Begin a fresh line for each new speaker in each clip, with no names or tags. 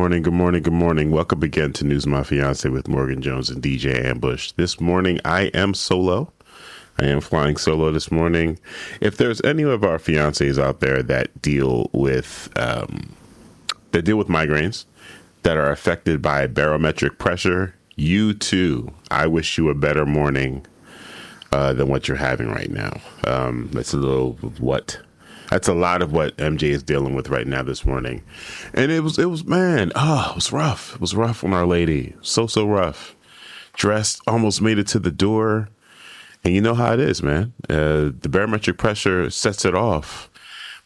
morning, good morning, good morning. Welcome again to News My Fiancé with Morgan Jones and DJ Ambush. This morning, I am solo. I am flying solo this morning. If there's any of our fiancés out there that deal with migraines, that are affected by barometric pressure, you too. I wish you a better morning than what you're having right now. That's a lot of what MJ is dealing with right now this morning. And it was rough. It was rough on Our Lady. So rough. Dressed, almost made it to the door. And you know how it is, man. The barometric pressure sets it off.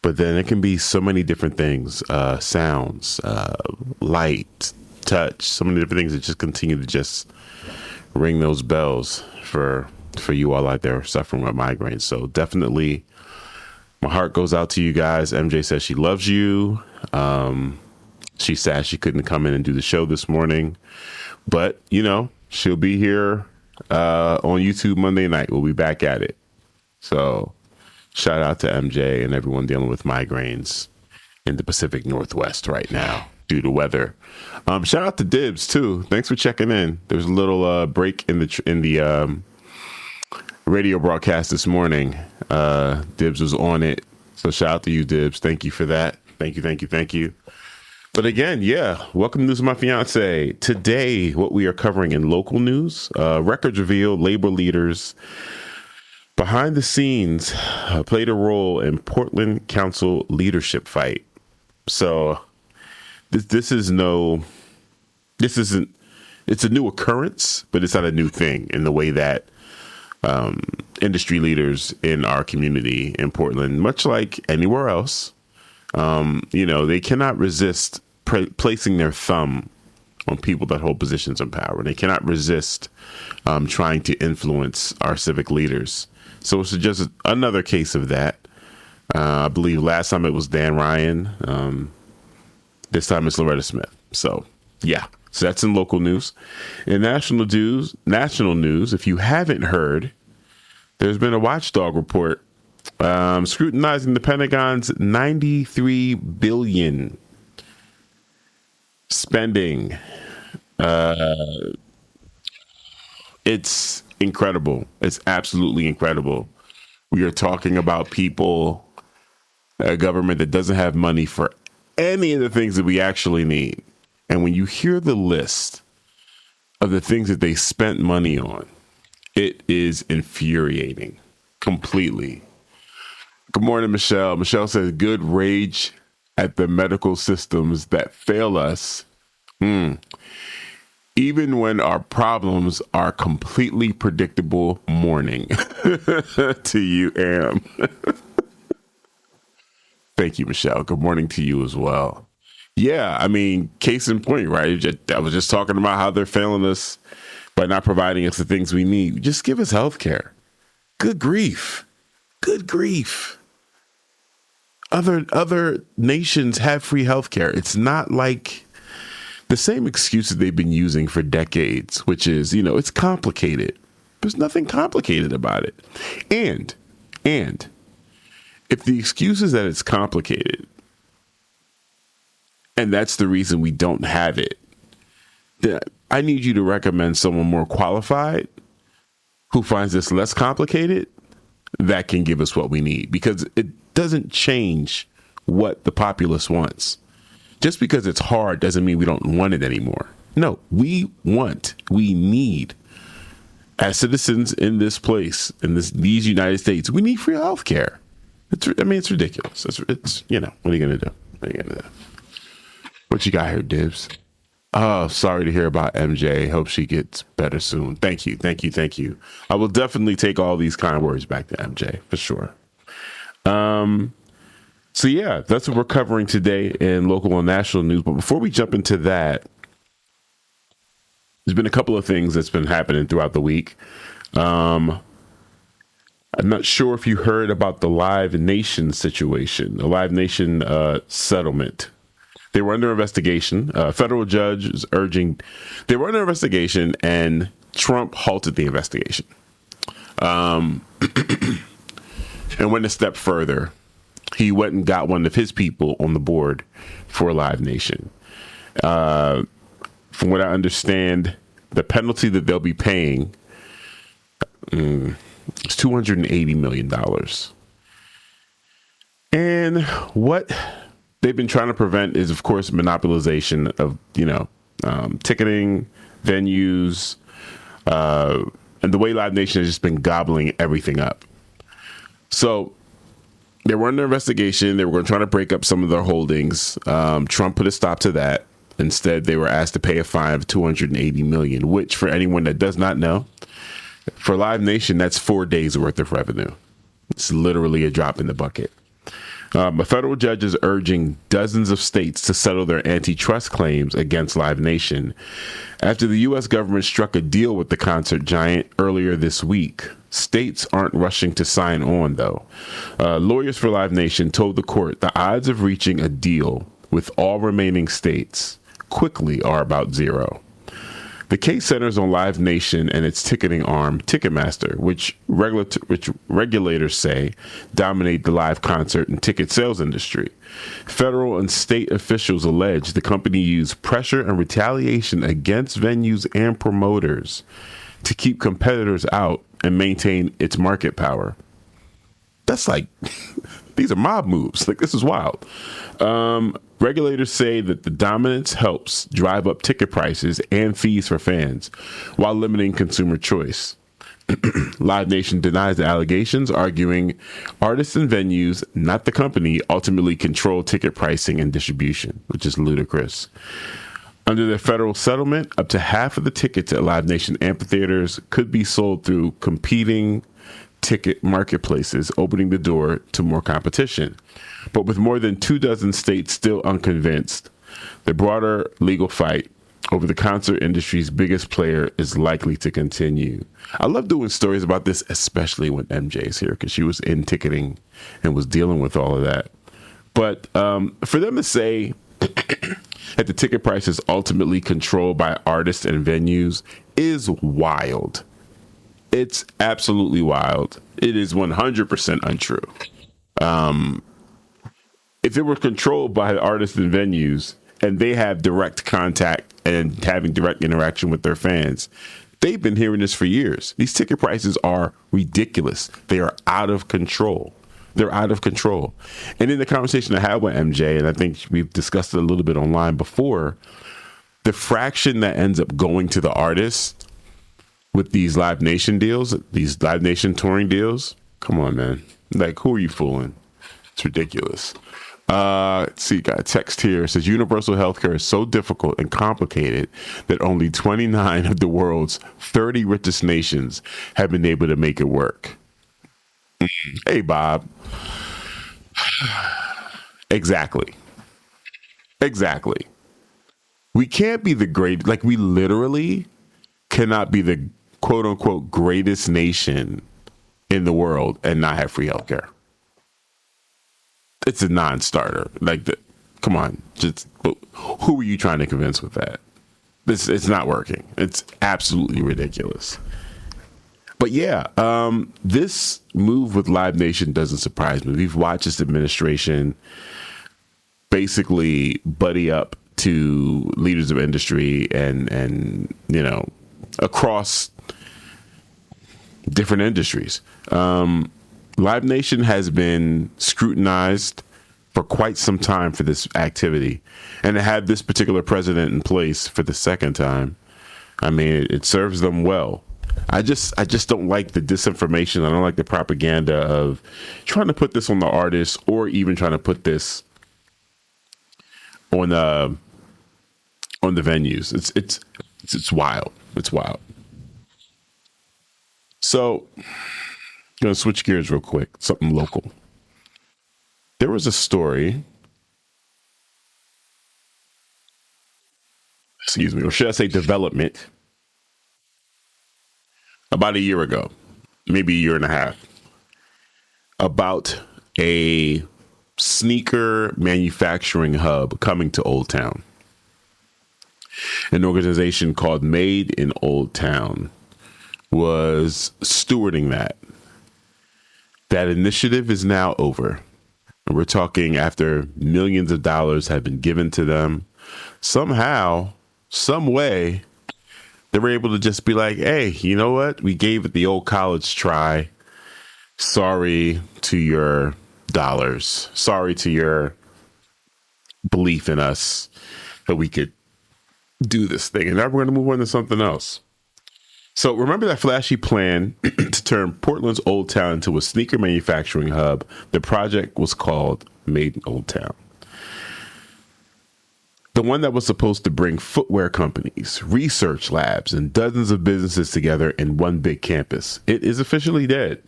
But then it can be so many different things, sounds, light, touch, so many different things that just continue to just ring those bells for you all out there suffering with migraines. So definitely my heart goes out to you guys. MJ says she loves you. She's sad she couldn't come in and do the show this morning. But, she'll be here on YouTube Monday night. We'll be back at it. So shout out to MJ and everyone dealing with migraines in the Pacific Northwest right now due to weather. Shout out to Dibs too. Thanks for checking in. There's a little break in the radio broadcast this morning. Dibs was on it. So shout out to you, Dibs. Thank you for that. Thank you. But again, welcome to News of My Fiancé. Today, what we are covering in local news, records reveal labor leaders behind the scenes played a role in Portland Council leadership fight. So it's a new occurrence, but it's not a new thing in the way that industry leaders in our community in Portland, much like anywhere else, they cannot resist placing their thumb on people that hold positions of power. They cannot resist trying to influence our civic leaders. So it's just another case of that. I believe last time it was Dan Ryan. This time it's Loretta Smith. So that's in local news. In national news, if you haven't heard, there's been a Watchdog report scrutinizing the Pentagon's $93 billion spending. It's incredible. It's absolutely incredible. We are talking about people, a government that doesn't have money for any of the things that we actually need. And when you hear the list of the things that they spent money on, it is infuriating completely. Good morning, Michelle. Michelle says, good rage at the medical systems that fail us. Even when our problems are completely predictable, morning. To you, Am. Thank you, Michelle. Good morning to you as well. Yeah, I mean, case in point, right? I was just talking about how they're failing us by not providing us the things we need. Just give us health care. Good grief. Other nations have free health care. It's not like the same excuses they've been using for decades, which is, it's complicated. There's nothing complicated about it. And if the excuse is that it's complicated, and that's the reason we don't have it, then I need you to recommend someone more qualified who finds this less complicated that can give us what we need, because it doesn't change what the populace wants. Just because it's hard doesn't mean we don't want it anymore. No, we need, as citizens in this place, in these United States, we need free health care. It's ridiculous. It's what are you going to do? What you got here, Dibs? Oh, sorry to hear about MJ. Hope she gets better soon. Thank you. I will definitely take all these kind words back to MJ for sure. So that's what we're covering today in local and national news. But before we jump into that, there's been a couple of things that's been happening throughout the week. I'm not sure if you heard about the Livenation situation, the Livenation settlement. They were under investigation. Federal judge is urging they were under investigation, and Trump halted the investigation. And went a step further. He went and got one of his people on the board for Livenation. From what I understand, the penalty that they'll be paying is $280 million. And what they've been trying to prevent is, of course, monopolization of, ticketing, venues, and the way Live Nation has just been gobbling everything up. So they were under investigation. They were going to try to break up some of their holdings. Trump put a stop to that. Instead, they were asked to pay a fine of $280 million, which, for anyone that does not know, for Live Nation, that's 4 days worth of revenue. It's literally a drop in the bucket. A federal judge is urging dozens of states to settle their antitrust claims against Live Nation after the U.S. government struck a deal with the concert giant earlier this week. States aren't rushing to sign on, though. Lawyers for Live Nation told the court the odds of reaching a deal with all remaining states quickly are about zero. The case centers on Live Nation and its ticketing arm, Ticketmaster, which regulators say dominate the live concert and ticket sales industry. Federal and state officials allege the company used pressure and retaliation against venues and promoters to keep competitors out and maintain its market power. That's like, these are mob moves. Like, this is wild. Regulators say that the dominance helps drive up ticket prices and fees for fans while limiting consumer choice. Live Nation denies the allegations, arguing artists and venues, not the company, ultimately control ticket pricing and distribution, which is ludicrous. Under the federal settlement, up to half of the tickets at Live Nation amphitheaters could be sold through competing ticket marketplaces, opening the door to more competition. But with more than 24 states still unconvinced, the broader legal fight over the concert industry's biggest player is likely to continue. I love doing stories about this, especially when MJ is here, because she was in ticketing and was dealing with all of that. But for them to say that the ticket price is ultimately controlled by artists and venues is wild. It's absolutely wild. It is 100% untrue. If it were controlled by artists and venues and they have direct contact and having direct interaction with their fans, they've been hearing this for years. These ticket prices are ridiculous. They are out of control. They're out of control. And in the conversation I had with MJ, and I think we've discussed it a little bit online before, the fraction that ends up going to the artist with these Live Nation deals, these Live Nation touring deals, come on, man. Like, who are you fooling? It's ridiculous. Let's see, got a text here. It says universal healthcare is so difficult and complicated that only 29 of the world's 30 richest nations have been able to make it work. Hey, Bob. Exactly. We can't be the great, like, we literally cannot be the quote unquote greatest nation in the world and not have free healthcare. It's a non-starter. Like, come on, just who are you trying to convince with that? It's not working. It's absolutely ridiculous. But yeah, this move with Live Nation doesn't surprise me. We've watched this administration basically buddy up to leaders of industry and across different industries. Live Nation has been scrutinized for quite some time for this activity, and to have this particular president in place for the second time, I mean, it serves them well. I just don't like the disinformation. I don't like the propaganda of trying to put this on the artists or even trying to put this on the venues. It's wild. It's wild. So, I'm going to switch gears real quick. Something local. There was a story, or should I say development, about a year ago, maybe a year and a half, about a sneaker manufacturing hub coming to Old Town. An organization called Made in Old Town was stewarding that. That initiative is now over. And we're talking after millions of dollars have been given to them. somehow, some way, they were able to just be like, hey, you know what? We gave it the old college try. Sorry to your dollars. Sorry to your belief in us that we could do this thing. And now we're going to move on to something else. So remember that flashy plan to turn Portland's Old Town into a sneaker manufacturing hub? The project was called Made in Old Town. The one that was supposed to bring footwear companies, research labs, and dozens of businesses together in one big campus. It is officially dead.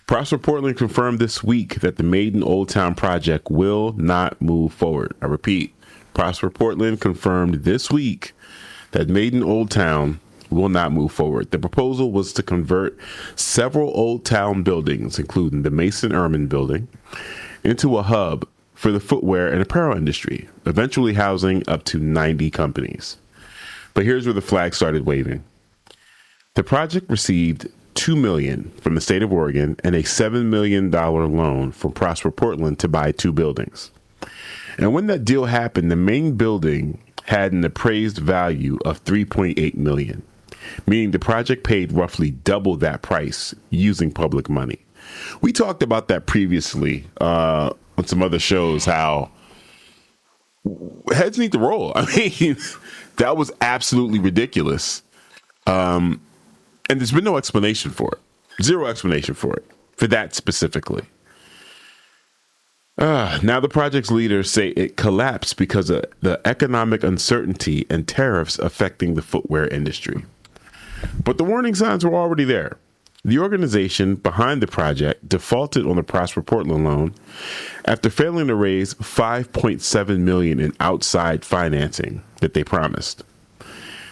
Prosper Portland confirmed this week that the Made in Old Town project will not move forward. I repeat, Prosper Portland confirmed this week that Made in Old Town will not move forward. The proposal was to convert several Old Town buildings, including the Mason Ehrman building, into a hub for the footwear and apparel industry, eventually housing up to 90 companies. But here's where the flag started waving. The project received $2 million from the state of Oregon and a $7 million loan from Prosper Portland to buy 2 buildings. And when that deal happened, the main building had an appraised value of $3.8 million, meaning the project paid roughly double that price using public money. We talked about that previously on some other shows, how heads need to roll. I mean, that was absolutely ridiculous. And there's been no explanation for it. Zero explanation for it, for that specifically. Now the project's leaders say it collapsed because of the economic uncertainty and tariffs affecting the footwear industry. But the warning signs were already there. The organization behind the project defaulted on the Prosper Portland loan after failing to raise $5.7 million in outside financing that they promised.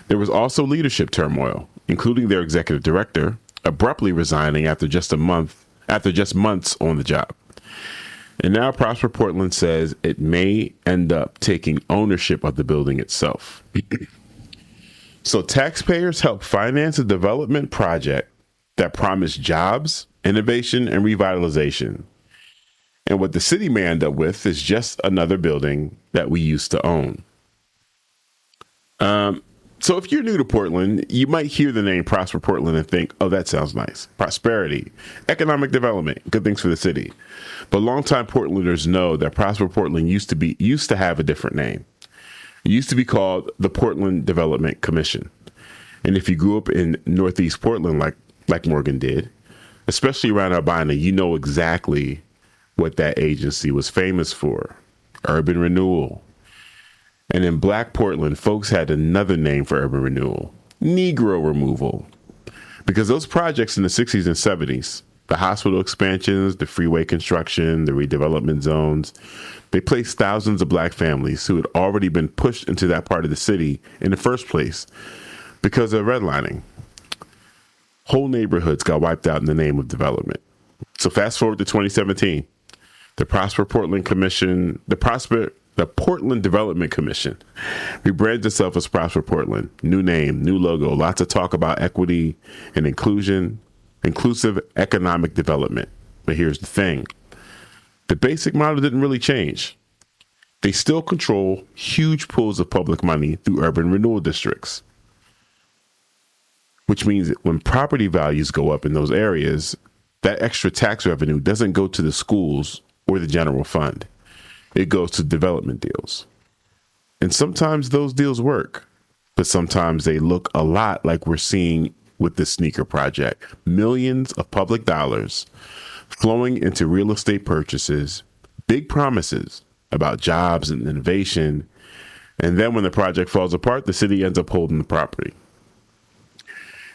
There was also leadership turmoil, including their executive director abruptly resigning after just months on the job. And now Prosper Portland says it may end up taking ownership of the building itself. So taxpayers help finance a development project that promised jobs, innovation, and revitalization. And what the city may end up with is just another building that we used to own. So if you're new to Portland, you might hear the name Prosper Portland and think, oh, that sounds nice. Prosperity, economic development, good things for the city. But longtime Portlanders know that Prosper Portland used to have a different name. It used to be called the Portland Development Commission. And if you grew up in Northeast Portland, like Morgan did, especially around Albina, you know exactly what that agency was famous for: urban renewal. And in Black Portland, folks had another name for urban renewal: Negro removal. Because those projects in the 60s and 70s, the hospital expansions, the freeway construction, the redevelopment zones, they placed thousands of Black families who had already been pushed into that part of the city in the first place because of redlining. Whole neighborhoods got wiped out in the name of development. So fast forward to 2017, the Portland Development Commission rebranded itself as Prosper Portland. New name, new logo, lots of talk about equity and inclusion, inclusive economic development. But here's the thing. The basic model didn't really change. They still control huge pools of public money through urban renewal districts, which means that when property values go up in those areas, that extra tax revenue doesn't go to the schools or the general fund. It goes to development deals. And sometimes those deals work, but sometimes they look a lot like we're seeing with the sneaker project. Millions of public dollars flowing into real estate purchases, big promises about jobs and innovation. And then when the project falls apart, the city ends up holding the property.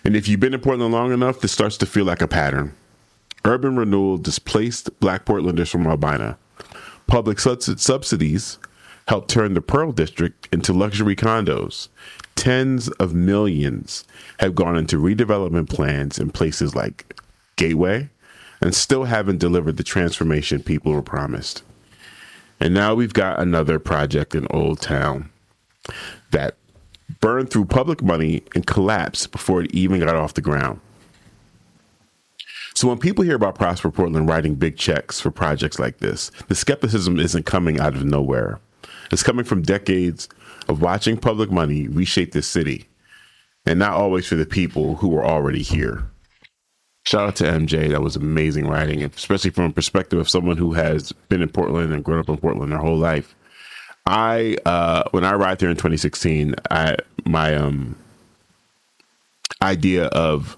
And if you've been in Portland long enough, this starts to feel like a pattern. Urban renewal displaced Black Portlanders from Albina. Public subsidies helped turn the Pearl District into luxury condos. Tens of millions have gone into redevelopment plans in places like Gateway and still haven't delivered the transformation people were promised. And now we've got another project in Old Town that burned through public money and collapsed before it even got off the ground. So when people hear about Prosper Portland writing big checks for projects like this, the skepticism isn't coming out of nowhere. It's coming from decades of watching public money reshape this city, and not always for the people who were already here. Shout out to MJ. That was amazing writing, especially from a perspective of someone who has been in Portland and grown up in Portland their whole life. When I arrived here in 2016, my idea of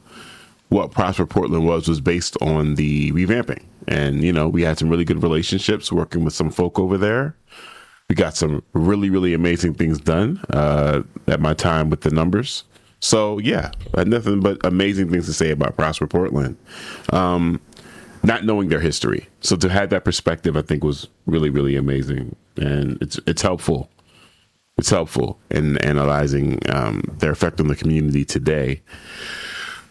what Prosper Portland was based on the revamping. And, you know, we had some really good relationships working with some folk over there. We got some really, really amazing things done at my time with the numbers. So, yeah, I had nothing but amazing things to say about Prosper Portland, not knowing their history. So to have that perspective, I think, was really, really amazing. And it's helpful. It's helpful in analyzing their effect on the community today.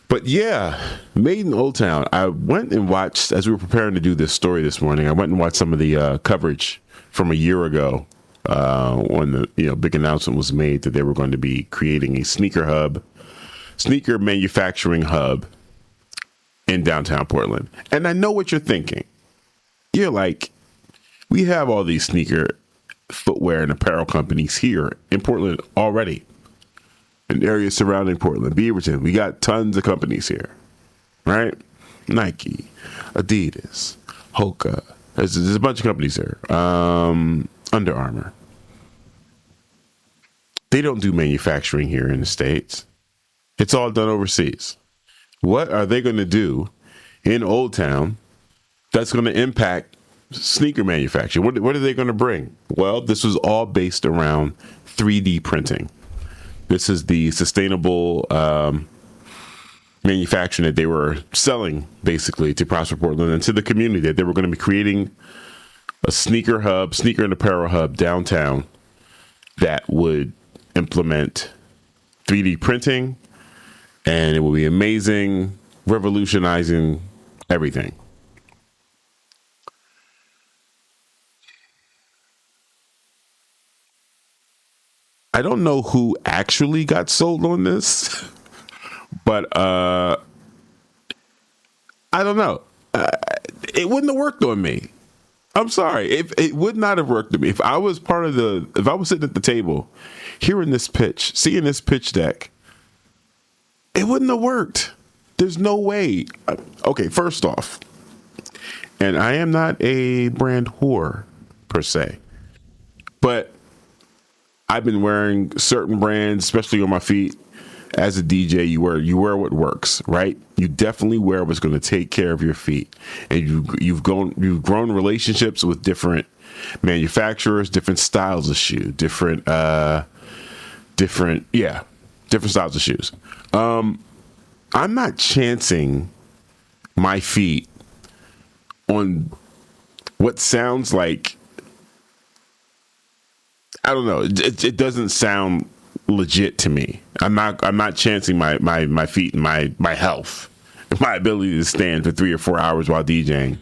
But yeah, Made in Old Town. I went and watched, as we were preparing to do this story this morning, I went and watched some of the coverage from a year ago when the big announcement was made that they were going to be creating a sneaker manufacturing hub in downtown Portland. And I know what you're thinking. You're like, we have all these sneaker, footwear, and apparel companies here in Portland already. In areas surrounding Portland, Beaverton, we got tons of companies here, right? Nike, Adidas, Hoka. There's a bunch of companies there. Under Armour. They don't do manufacturing here in the States. It's all done overseas. What are they going to do in Old Town that's going to impact sneaker manufacturing? What are they going to bring? Well, this was all based around 3D printing. This is the sustainable manufacturing that they were selling, basically, to Prosper Portland and to the community, that they were going to be creating a sneaker and apparel hub downtown that would implement 3D printing, and it will be amazing, revolutionizing everything. I don't know who actually got sold on this, but I don't know. It wouldn't have worked on me. I'm sorry. It would not have worked on me. If I was sitting at the table, hearing this pitch, seeing this pitch deck, it wouldn't have worked. There's no way. Okay, first off, and I am not a brand whore per se, but I've been wearing certain brands, especially on my feet. As a DJ, you wear what works, right? You definitely wear what's going to take care of your feet, and you've grown relationships with different manufacturers, different styles of shoe, different styles of shoes. I'm not chancing my feet on what sounds like, I don't know. It doesn't sound legit to me. I'm not chancing my feet and my health, my ability to stand for 3 or 4 hours while DJing.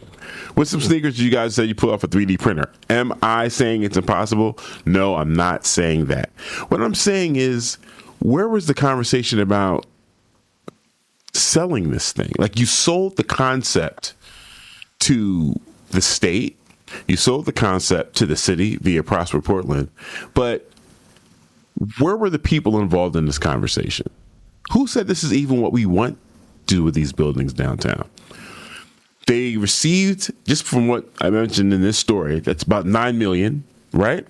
With some sneakers, you guys said you pull off a 3D printer. Am I saying it's impossible? No, I'm not saying that. What I'm saying is, where was the conversation about selling this thing? Like, you sold the concept to the state. You sold the concept to the city via Prosper Portland, but where were the people involved in this conversation? Who said this is even what we want to do with these buildings downtown? They received, just from what I mentioned in this story, that's about $9 million, right?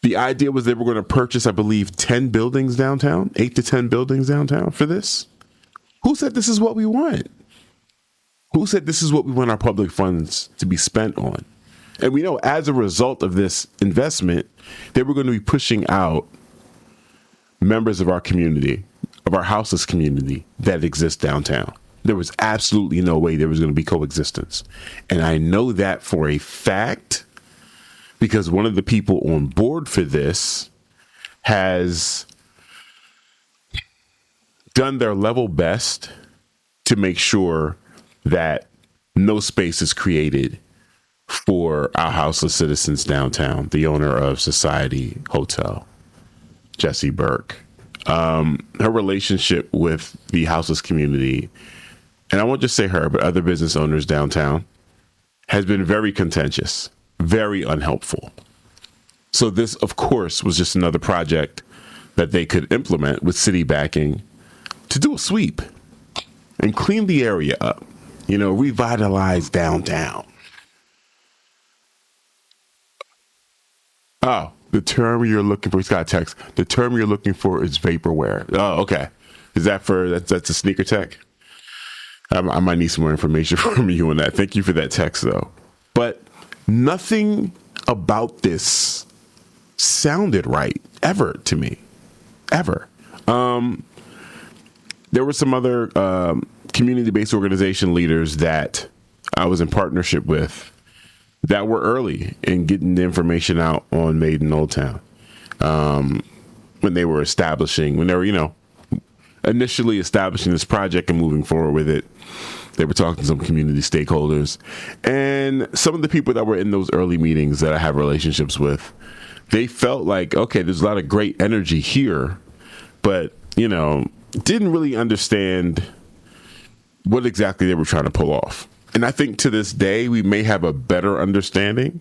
The idea was they were going to purchase, I believe, 10 buildings downtown, 8 to 10 buildings downtown for this. Who said this is what we want? Who said this is what we want our public funds to be spent on? And we know as a result of this investment, they were going to be pushing out members of our community, of our houseless community that exists downtown. There was absolutely no way there was going to be coexistence. And I know that for a fact because one of the people on board for this has done their level best to make sure that no space is created for our houseless citizens downtown. The owner of Society Hotel, Jessie Burke, her relationship with the houseless community, and I won't just say her, but other business owners downtown, has been very contentious. very unhelpful. So this, of course, was just another project that they could implement with city backing to do a sweep and clean the area up, revitalize downtown. Oh, the term you're looking for, he's got a text. The term you're looking for is vaporware. Oh, okay. Is that that's a sneaker tech? I might need some more information from you on that. Thank you for that text, though. But nothing about this sounded right ever to me, ever. There were some other community-based organization leaders that I was in partnership with that were early in getting the information out on Made in Old Town. When they were initially establishing this project and moving forward with it, they were talking to some community stakeholders, and some of the people that were in those early meetings that I have relationships with, they felt like, okay, there's a lot of great energy here, but, didn't really understand what exactly they were trying to pull off. And I think to this day, we may have a better understanding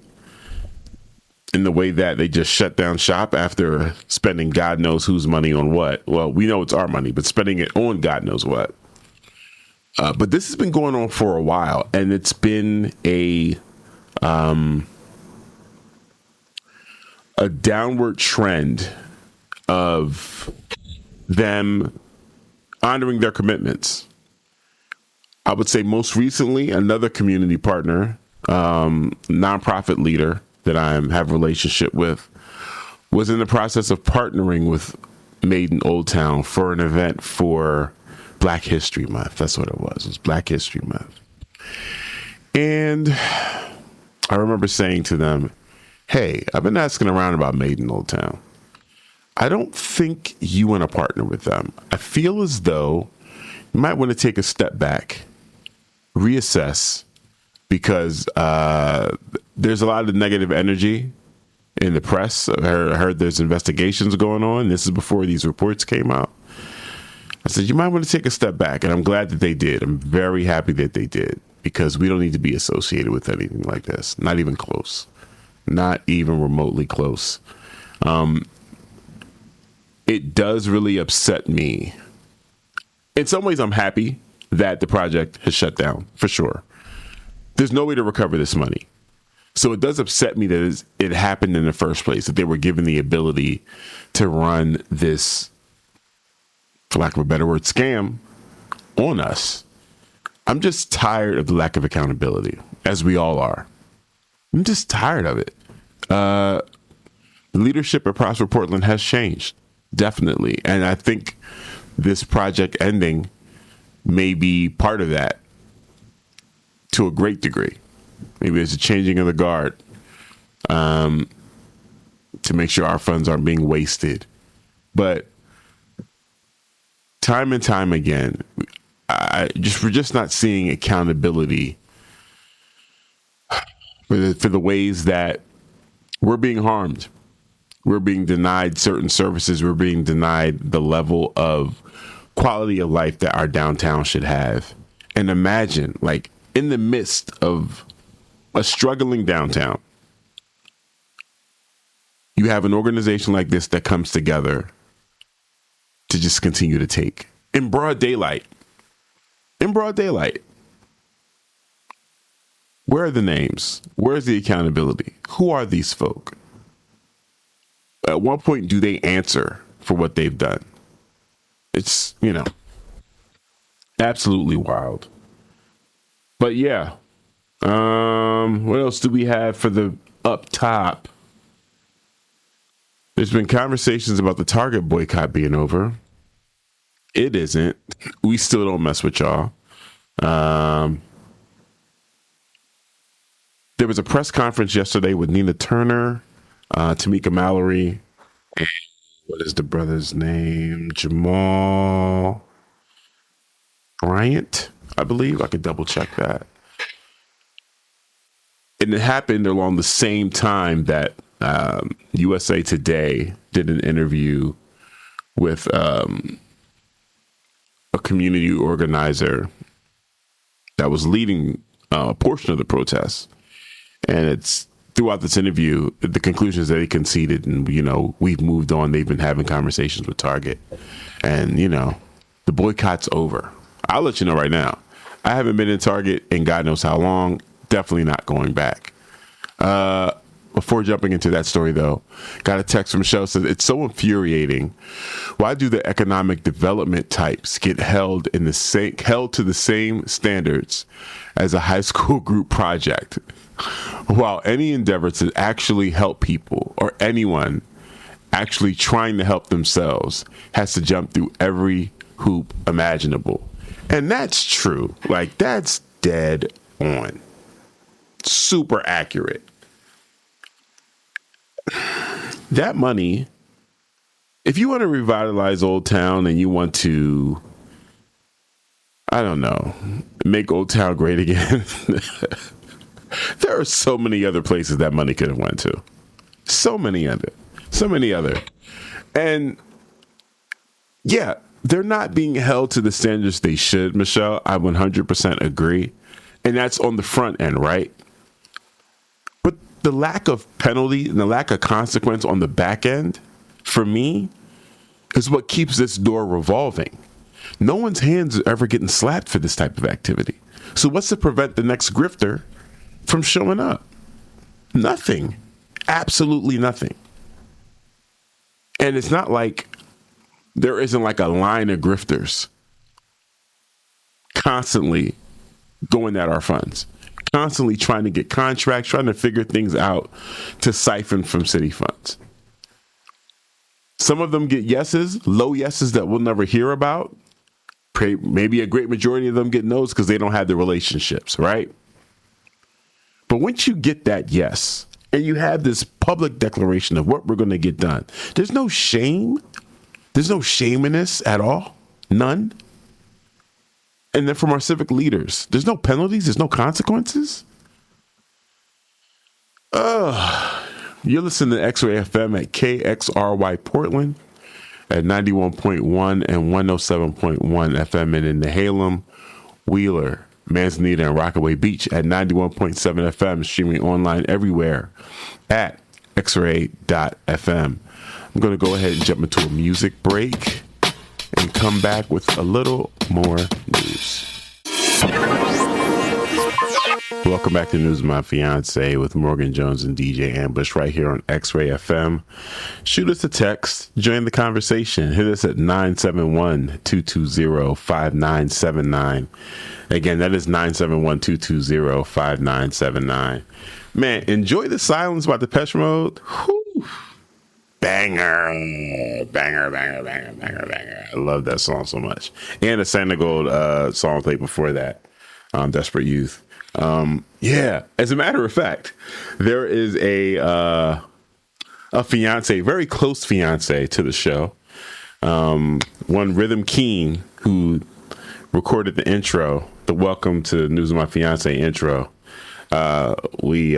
in the way that they just shut down shop after spending God knows whose money on what. Well, we know it's our money, but spending it on God knows what. But this has been going on for a while, and it's been a downward trend of them honoring their commitments. I would say most recently, another community partner, nonprofit leader that I have a relationship with, was in the process of partnering with Made in Old Town for an event for Black History Month. That's what it was. It was Black History Month. And I remember saying to them, hey, I've been asking around about Made in Old Town. I don't think you want to partner with them. I feel as though you might want to take a step back, reassess, because there's a lot of negative energy in the press. I heard there's investigations going on. This is before these reports came out. I said, you might want to take a step back. And I'm glad that they did. I'm very happy that they did, because we don't need to be associated with anything like this. Not even close. Not even remotely close. It does really upset me. In some ways, I'm happy that the project has shut down, for sure. There's no way to recover this money. So it does upset me that it happened in the first place, that they were given the ability to run this, for lack of a better word, scam on us. I'm just tired of the lack of accountability, as we all are. I'm just tired of it. The leadership at Prosper Portland has changed, definitely. And I think this project ending may be part of that to a great degree. Maybe there's a changing of the guard to make sure our funds aren't being wasted. But time and time again, we're just not seeing accountability for the ways that we're being harmed. We're being denied certain services. We're being denied the level of quality of life that our downtown should have. And imagine, like, in the midst of a struggling downtown, you have an organization like this that comes together to just continue to take in broad daylight. In broad daylight. Where are the names? Where's the accountability? Who are these folk? At what point do they answer for what they've done? It's, absolutely wild. But yeah. What else do we have for the up top? There's been conversations about the Target boycott being over. It isn't. We still don't mess with y'all. There was a press conference yesterday with Nina Turner, Tamika Mallory, and what is the brother's name? Jamal Bryant, I believe. I could double check that. And it happened along the same time that USA Today did an interview with a community organizer that was leading a portion of the protests. And it's throughout this interview, the conclusion is that he conceded, and we've moved on. They've been having conversations with Target, and the boycott's over. I'll let you know right now. I haven't been in Target in God knows how long. Definitely not going back. Before jumping into that story, though, got a text from Michelle, says it's so infuriating. Why do the economic development types get held to the same standards as a high school group project, while any endeavor to actually help people or anyone actually trying to help themselves has to jump through every hoop imaginable? And that's true. Like, that's dead on. Super accurate. That money, if you want to revitalize Old Town and you want to, I don't know, make Old Town great again, there are so many other places that money could have went to. So many other. And yeah, they're not being held to the standards they should, Michelle. I 100% agree. And that's on the front end, right? But the lack of penalty and the lack of consequence on the back end, for me, is what keeps this door revolving. No one's hands are ever getting slapped for this type of activity. So what's to prevent the next grifter from showing up? Nothing. Absolutely nothing. And it's not like there isn't like a line of grifters constantly going at our funds, constantly trying to get contracts, trying to figure things out to siphon from city funds. Some of them get yeses, low yeses that we'll never hear about. Maybe a great majority of them get no's because they don't have the relationships, right? But once you get that yes, and you have this public declaration of what we're going to get done, there's no shame. There's no shame in this at all. None. And then from our civic leaders, there's no penalties. There's no consequences. You're listening to X-Ray FM at KXRY Portland at 91.1 and 107.1 FM, and in Nehalem, Wheeler, Manzanita, and Rockaway Beach at 91.7 FM, streaming online everywhere at xray.fm. I'm going to go ahead and jump into a music break and come back with a little more news. Welcome back to News of My Fiancé with Morgan Jones and DJ Ambush right here on X-Ray FM. Shoot us a text, join the conversation. Hit us at 971-220-5979. Again, that is 971-220-5979. Man, enjoy the silence by Depeche Mode. Whew. Banger. I love that song so much. And the Santigold song played before that, Desperate Youth. Yeah, as a matter of fact, there is a fiance, very close fiance to the show. One Rhythm Keen, who recorded the intro, the Welcome to News of My Fiancé intro. We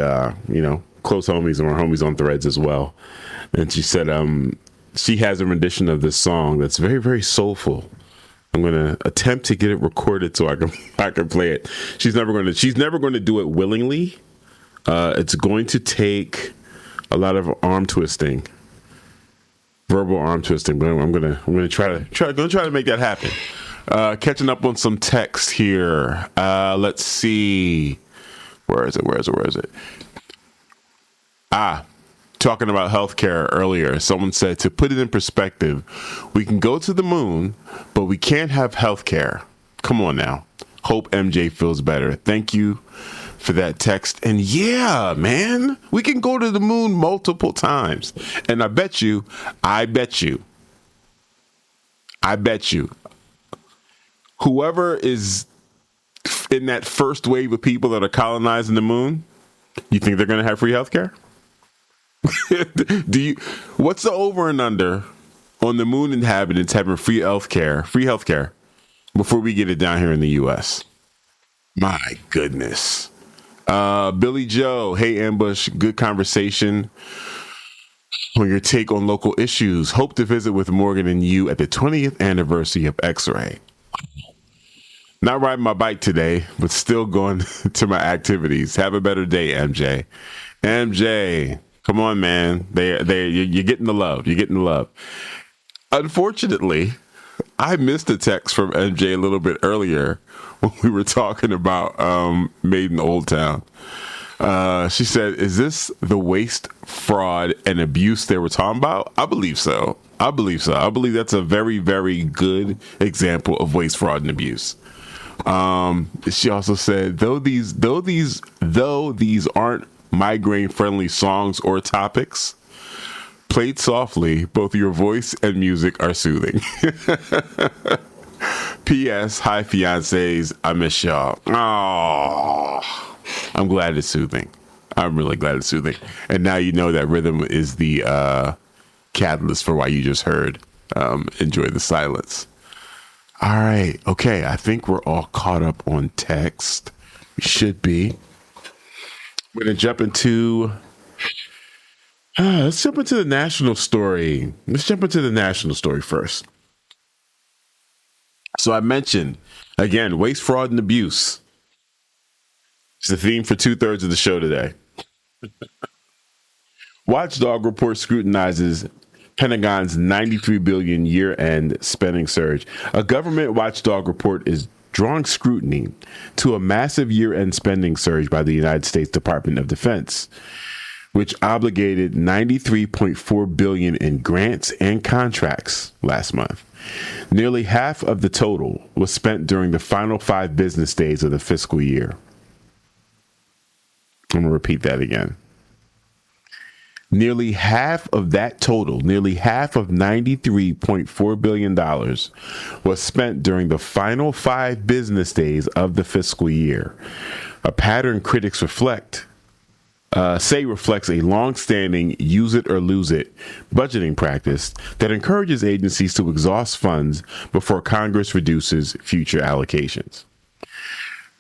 close homies, and we're homies on Threads as well. And she said she has a rendition of this song that's very, very soulful. I'm going to attempt to get it recorded so I can play it. She's never going to do it willingly. It's going to take a lot of arm twisting, verbal arm twisting. I'm going to try to make that happen. Catching up on some text here. Let's see. Where is it? Talking about healthcare earlier, someone said, to put it in perspective, we can go to the moon, but we can't have healthcare. Come on now. Hope MJ feels better. Thank you for that text. And yeah, man, we can go to the moon multiple times. And I bet you, whoever is in that first wave of people that are colonizing the moon, you think they're going to have free healthcare? What's the over and under on the moon inhabitants having free healthcare before we get it down here in the US? My goodness. Billy Joe, hey Ambush, good conversation on your take on local issues. Hope to visit with Morgan and you at the 20th anniversary of X-Ray. Not riding my bike today, but still going to my activities. Have a better day, MJ. MJ, come on, man. You're getting the love. You're getting the love. Unfortunately, I missed a text from MJ a little bit earlier when we were talking about Made in Old Town. She said, is this the waste, fraud, and abuse they were talking about? I believe so. I believe that's a very, very good example of waste, fraud, and abuse. She also said, though these aren't migraine-friendly songs or topics, played softly, both your voice and music are soothing. P.S. Hi, fiancés. I miss y'all. Oh, I'm glad it's soothing. I'm really glad it's soothing. And now you know that rhythm is the catalyst for why you just heard Enjoy the Silence. All right. Okay. I think we're all caught up on text. We should be. We're going to jump into... let's jump into the national story. Let's jump into the national story first. So I mentioned, again, waste, fraud, and abuse. It's the theme for 2/3 of the show today. Watchdog report scrutinizes Pentagon's $93 billion year-end spending surge. A government watchdog report is drawing scrutiny to a massive year-end spending surge by the United States Department of Defense, which obligated $93.4 billion in grants and contracts last month. Nearly half of the total was spent during the final 5 business days of the fiscal year. I'm going to repeat that again. Nearly half of that total, nearly half of $93.4 billion was spent during the final 5 business days of the fiscal year. A pattern critics reflects a long-standing use it or lose it budgeting practice that encourages agencies to exhaust funds before Congress reduces future allocations.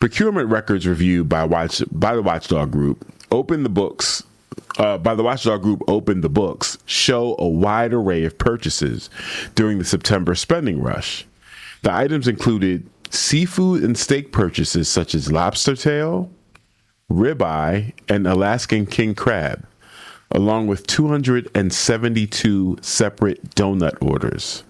Procurement records reviewed by the Watchdog Group opened the books show a wide array of purchases during the September spending rush. The items included seafood and steak purchases such as lobster tail, ribeye, and Alaskan king crab, along with 272 separate donut orders.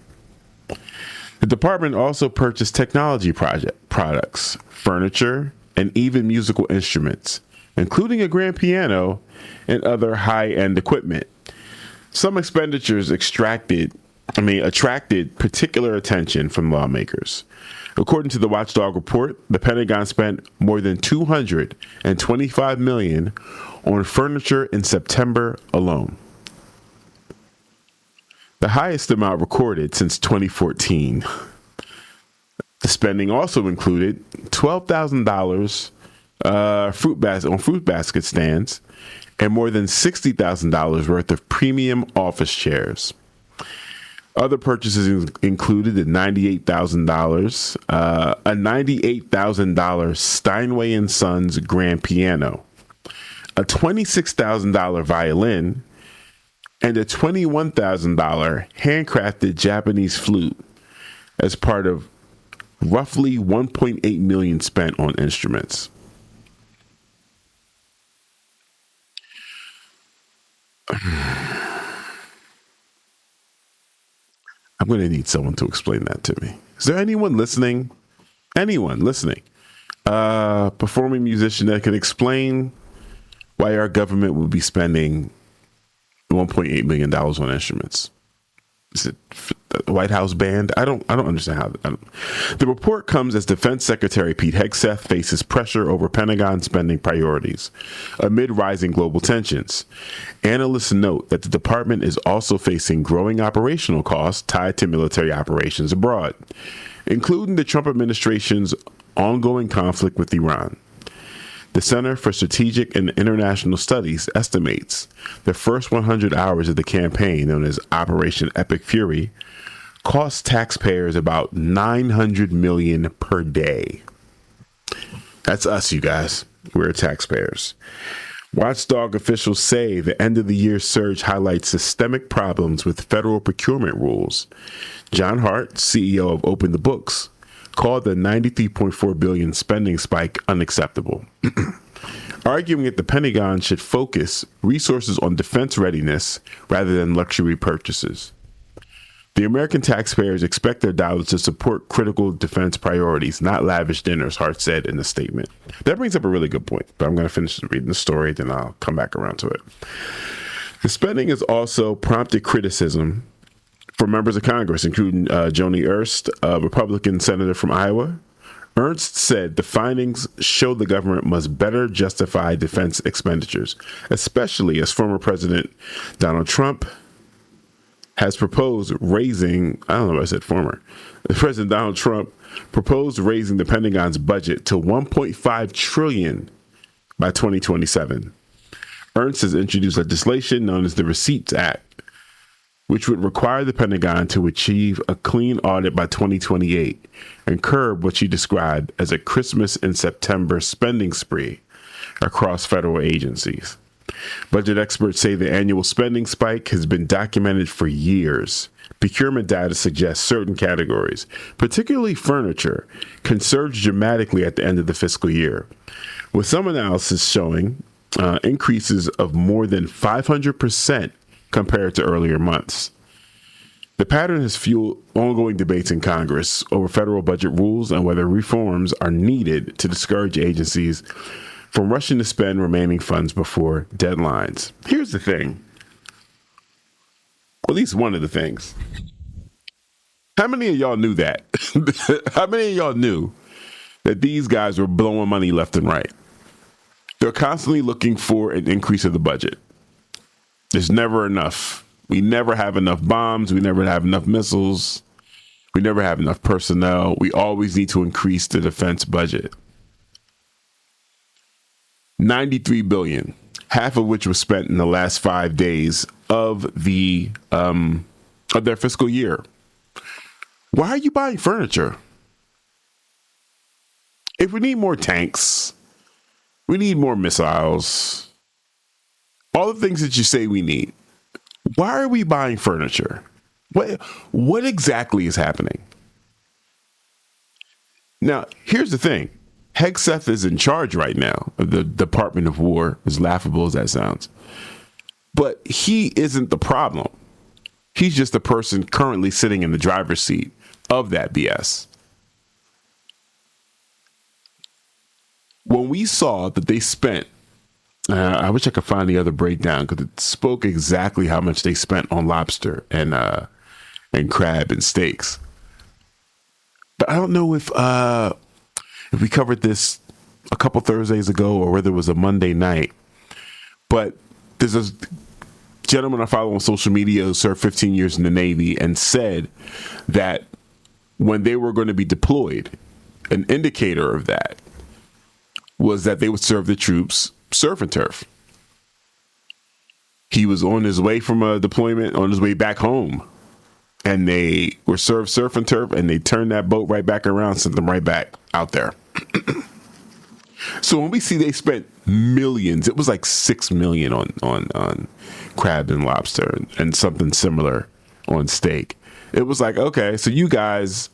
The department also purchased technology products, furniture, and even musical instruments, including a grand piano and other high-end equipment. Some expenditures attracted particular attention from lawmakers. According to the Watchdog report, the Pentagon spent more than $225 million on furniture in September alone, the highest amount recorded since 2014. The spending also included $12,000 on fruit basket stands and more than $60,000 worth of premium office chairs. Other purchases included a $98,000 Steinway & Sons grand piano, a $26,000 violin, and a $21,000 handcrafted Japanese flute as part of roughly $1.8 million spent on instruments. I'm going to need someone to explain that to me. Is there anyone listening? Performing musician that can explain why our government would be spending $1.8 million on instruments? Is it the White House band? I don't understand how. The report comes as Defense Secretary Pete Hegseth faces pressure over Pentagon spending priorities amid rising global tensions. Analysts note that the department is also facing growing operational costs tied to military operations abroad, including the Trump administration's ongoing conflict with Iran. The Center for Strategic and International Studies estimates the first 100 hours of the campaign, known as Operation Epic Fury, cost taxpayers about $900 million per day. That's us, you guys. We're taxpayers. Watchdog officials say the end of the year surge highlights systemic problems with federal procurement rules. John Hart, CEO of Open the Books, called the $93.4 billion spending spike unacceptable, arguing that the Pentagon should focus resources on defense readiness rather than luxury purchases. The American taxpayers expect their dollars to support critical defense priorities, not lavish dinners, Hart said in a statement. That brings up a really good point, but I'm going to finish reading the story, then I'll come back around to it. The spending has also prompted criticism from members of Congress, including Joni Ernst, a Republican senator from Iowa. Ernst said the findings show the government must better justify defense expenditures, especially as former President Donald Trump has proposed raising, I don't know if I said former, President Donald Trump proposed raising the Pentagon's budget to $1.5 trillion by 2027. Ernst has introduced legislation known as the Receipts Act, which would require the Pentagon to achieve a clean audit by 2028 and curb what she described as a Christmas in September spending spree across federal agencies. Budget experts say the annual spending spike has been documented for years. Procurement data suggests certain categories, particularly furniture, can surge dramatically at the end of the fiscal year, with some analysis showing increases of more than 500% compared to earlier months. The pattern has fueled ongoing debates in Congress over federal budget rules and whether reforms are needed to discourage agencies from rushing to spend remaining funds before deadlines. Here's the thing. At least one of the things. How many of y'all knew that? How many of y'all knew that these guys were blowing money left and right? They're constantly looking for an increase of the budget. There's never enough. We never have enough bombs. We never have enough missiles. We never have enough personnel. We always need to increase the defense budget. $93 billion, half of which was spent in the last 5 days of their fiscal year. Why are you buying furniture? If we need more tanks, we need more missiles, all the things that you say we need, why are we buying furniture? What exactly is happening? Now, here's the thing. Hegseth is in charge right now of the Department of War, as laughable as that sounds. But he isn't the problem. He's just the person currently sitting in the driver's seat of that BS. When we saw that they spent, I wish I could find the other breakdown because it spoke exactly how much they spent on lobster and crab and steaks. But I don't know if we covered this a couple Thursdays ago or whether it was a Monday night, but there's a gentleman I follow on social media who served 15 years in the Navy and said that when they were going to be deployed, an indicator of that was that they would serve the troops surf and turf. He was on his way from a deployment, on his way back home, and they were served surf and turf, and they turned that boat right back around, sent them right back out there. So when we see they spent millions, it was like $6 million on crab and lobster and something similar on steak. It was like, okay, so you guys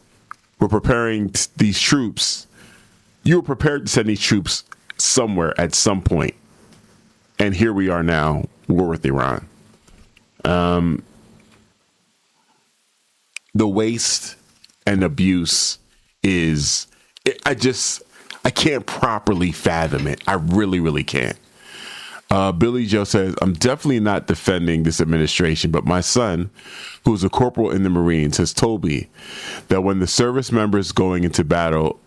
were preparing these troops. You were prepared to send these troops somewhere at some point. And here we are now, war with Iran. The waste and abuse is, I can't properly fathom it. I really, really can't. Billy Joe says, I'm definitely not defending this administration, but my son, who's a corporal in the Marines, has told me that when the service members going into battle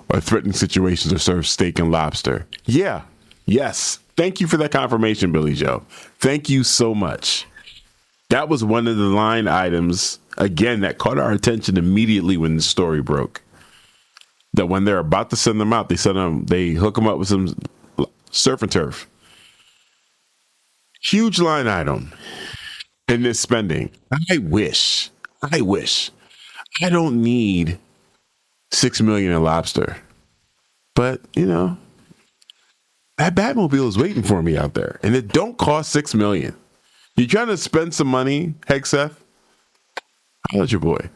or threatening situations are served steak and lobster. Yeah. Yes. Thank you for that confirmation, Billy Joe. Thank you so much. That was one of the line items, again, that caught our attention immediately when the story broke. That when they're about to send them out, they hook them up with some surf and turf. Huge line item in this spending. I wish. I don't need $6 million in lobster, but that Batmobile is waiting for me out there, and it don't cost $6 million. You trying to spend some money, Hegseth? How's your boy?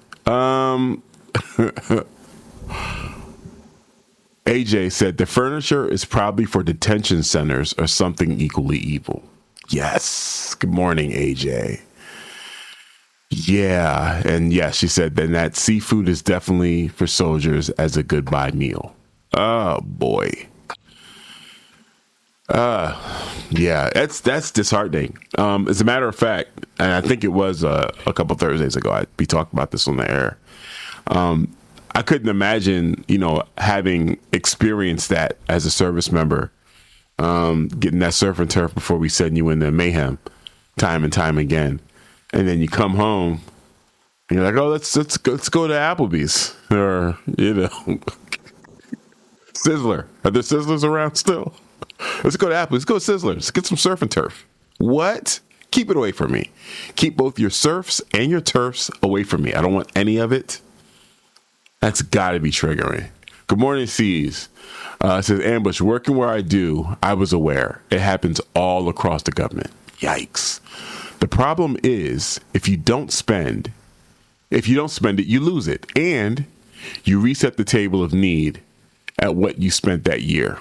AJ said the furniture is probably for detention centers or something equally evil. Yes. Good morning, AJ. Yeah. And yeah, she said then that seafood is definitely for soldiers as a goodbye meal. Oh boy. Yeah, that's disheartening. As a matter of fact, and I think it was a couple Thursdays ago, we talked about this on the air. I couldn't imagine, having experienced that as a service member, getting that surf and turf before we send you into mayhem time and time again. And then you come home and you're like, oh, let's go to Applebee's or, Sizzler. Are there Sizzlers around still? Let's go to Apple. Let's go to Sizzler. Let's get some surf and turf. What? Keep it away from me. Keep both your surfs and your turfs away from me. I don't want any of it. That's got to be triggering. Good morning, C's. It says, Ambush, working where I do, I was aware. It happens all across the government. Yikes. The problem is, if you don't spend it, you lose it. And you reset the table of need at what you spent that year.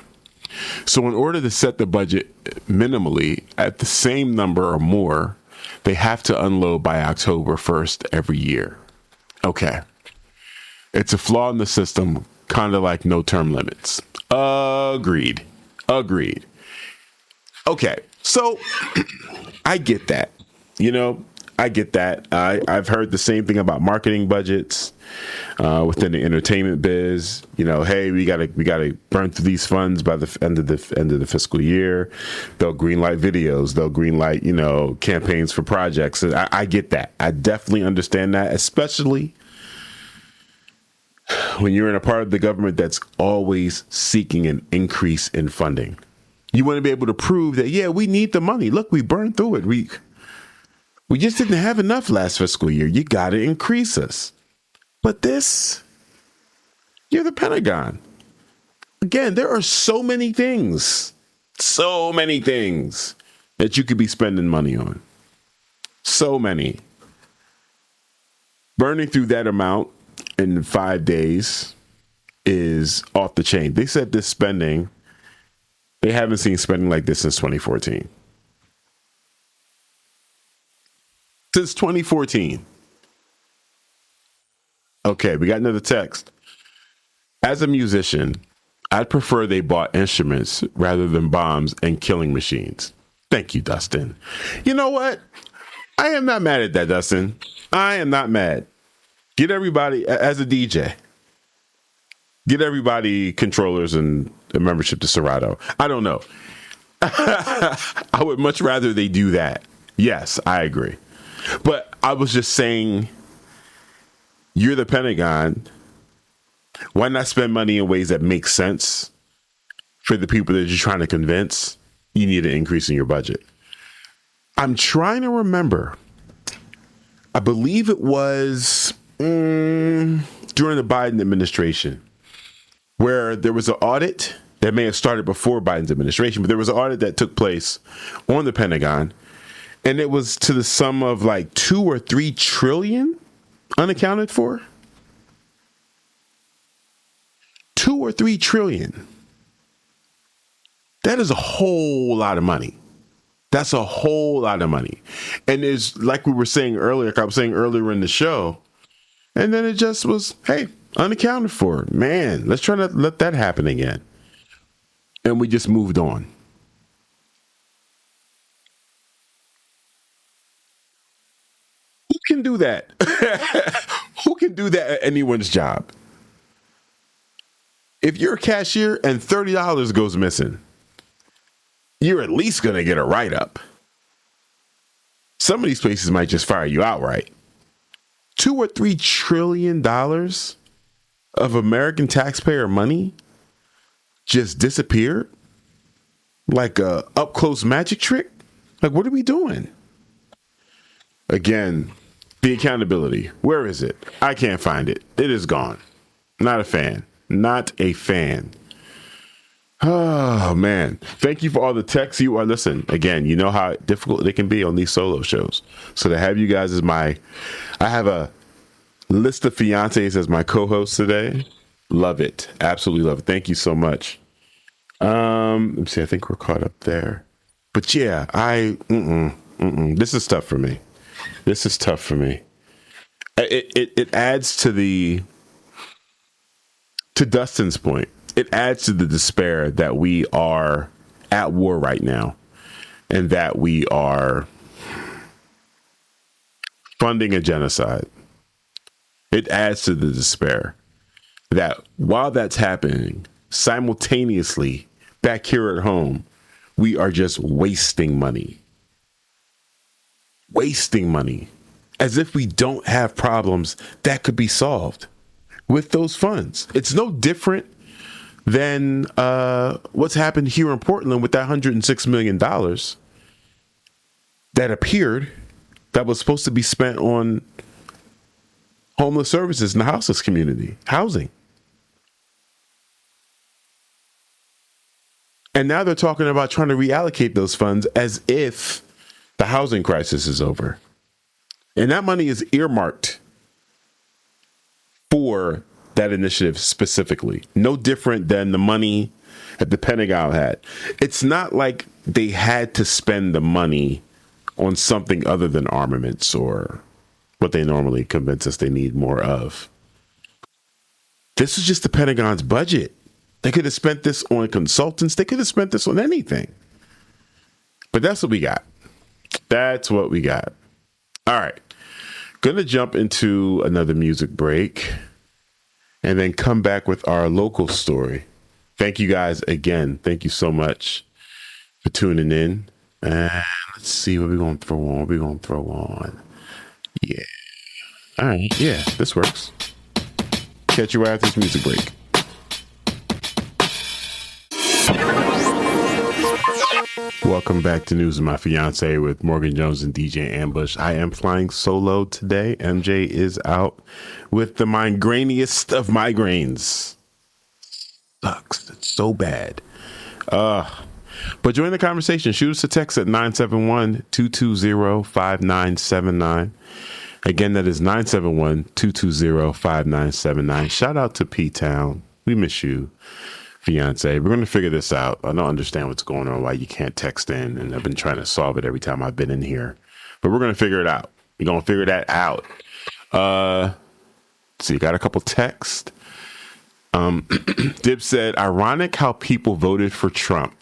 So in order to set the budget minimally at the same number or more, they have to unload by October 1st every year. Okay. It's a flaw in the system, kind of like no term limits. Agreed. Okay. So I get that. I get that. I've heard the same thing about marketing budgets within the entertainment biz. Hey, we gotta burn through these funds by the end of the fiscal year. They'll greenlight videos. They'll greenlight campaigns for projects. And I get that. I definitely understand that, especially when you're in a part of the government that's always seeking an increase in funding. You want to be able to prove that, yeah, we need the money. Look, we burned through it. We just didn't have enough last fiscal year. You got to increase us. But you're the Pentagon. Again, there are so many things that you could be spending money on. So many. Burning through that amount in 5 days is off the chain. They said this spending, they haven't seen spending like this since 2014. Since 2014. Okay, we got another text. As a musician, I'd prefer they bought instruments rather than bombs and killing machines. Thank you, Dustin. You know what? I am not mad at that, Dustin. I am not mad. Get everybody, as a DJ, get everybody controllers and a membership to Serato. I don't know. I would much rather they do that. Yes, I agree. But I was just saying, you're the Pentagon. Why not spend money in ways that make sense for the people that you're trying to convince you need an increase in your budget? I'm trying to remember. I believe it was during the Biden administration where there was an audit that may have started before Biden's administration, but there was an audit that took place on the Pentagon. And it was to the sum of like 2 or 3 trillion unaccounted for. 2 or 3 trillion. That is a whole lot of money. That's a whole lot of money. And it's like we were saying earlier, like I was saying earlier in the show. And then it just was, hey, unaccounted for. Man, let's try to let that happen again. And we just moved on. Who can do that? Who can do that at anyone's job? If you're a cashier and $30 goes missing, you're at least going to get a write-up. Some of these places might just fire you outright. $2 or $3 trillion of American taxpayer money just disappeared like a up-close magic trick. Like, what are we doing? Again, the accountability. Where is it? I can't find it. It is gone. Not a fan. Not a fan. Oh, man. Thank you for all the texts you are. Listen, again, you know how difficult it can be on these solo shows. So to have you guys as I have a list of fiancés as my co-hosts today. Love it. Absolutely love it. Thank you so much. Let me see. I think we're caught up there. But yeah, this is tough for me. This is tough for me. It adds to Dustin's point. It adds to the despair that we are at war right now, and that we are funding a genocide. It adds to the despair that while that's happening, simultaneously back here at home, we are just wasting money. Wasting money. As if we don't have problems that could be solved with those funds. It's no different than what's happened here in Portland with that $106 million that appeared that was supposed to be spent on homeless services in the houseless community, housing. And now they're talking about trying to reallocate those funds as if the housing crisis is over. And that money is earmarked for that initiative specifically. No different than the money that the Pentagon had. It's not like they had to spend the money on something other than armaments or what they normally convince us they need more of. This is just the Pentagon's budget. They could have spent this on consultants. They could have spent this on anything. But that's what we got. That's what we got. All right. Gonna jump into another music break and then come back with our local story. Thank you guys again. Thank you so much for tuning in. And let's see what we're going to throw on. We're going to throw on. Yeah. All right. Yeah, this works. Catch you after this music break. Welcome back to News of My Fiancé with Morgan Jones and DJ Ambush. I am flying solo today. MJ is out with the migrainiest of migraines. Sucks. It's so bad. But join the conversation. Shoot us a text at 971-220-5979. Again, that is 971-220-5979. Shout out to P-Town. We miss you, Fiancé. We're going to figure this out. I don't understand what's going on, why you can't text in, and I've been trying to solve it every time I've been in here. But we're going to figure it out. We're going to figure that out. So you got a couple texts. Dib said, ironic how people voted for Trump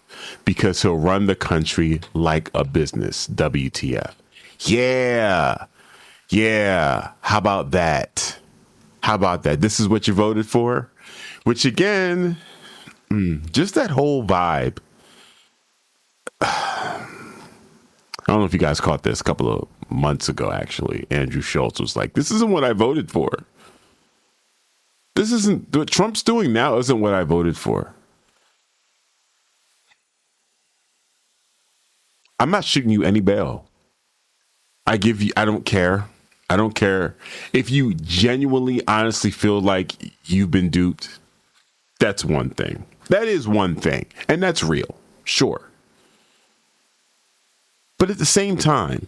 because he'll run the country like a business. WTF. Yeah. How about that? This is what you voted for? Which again, just that whole vibe. I don't know if you guys caught this a couple of months ago, actually. Andrew Schultz was like, this isn't what I voted for. This isn't what Trump's doing now, isn't what I voted for. I'm not shooting you any bail. I don't care. I don't care if you genuinely, honestly feel like you've been duped. That's one thing. That is one thing. And that's real. Sure. But at the same time,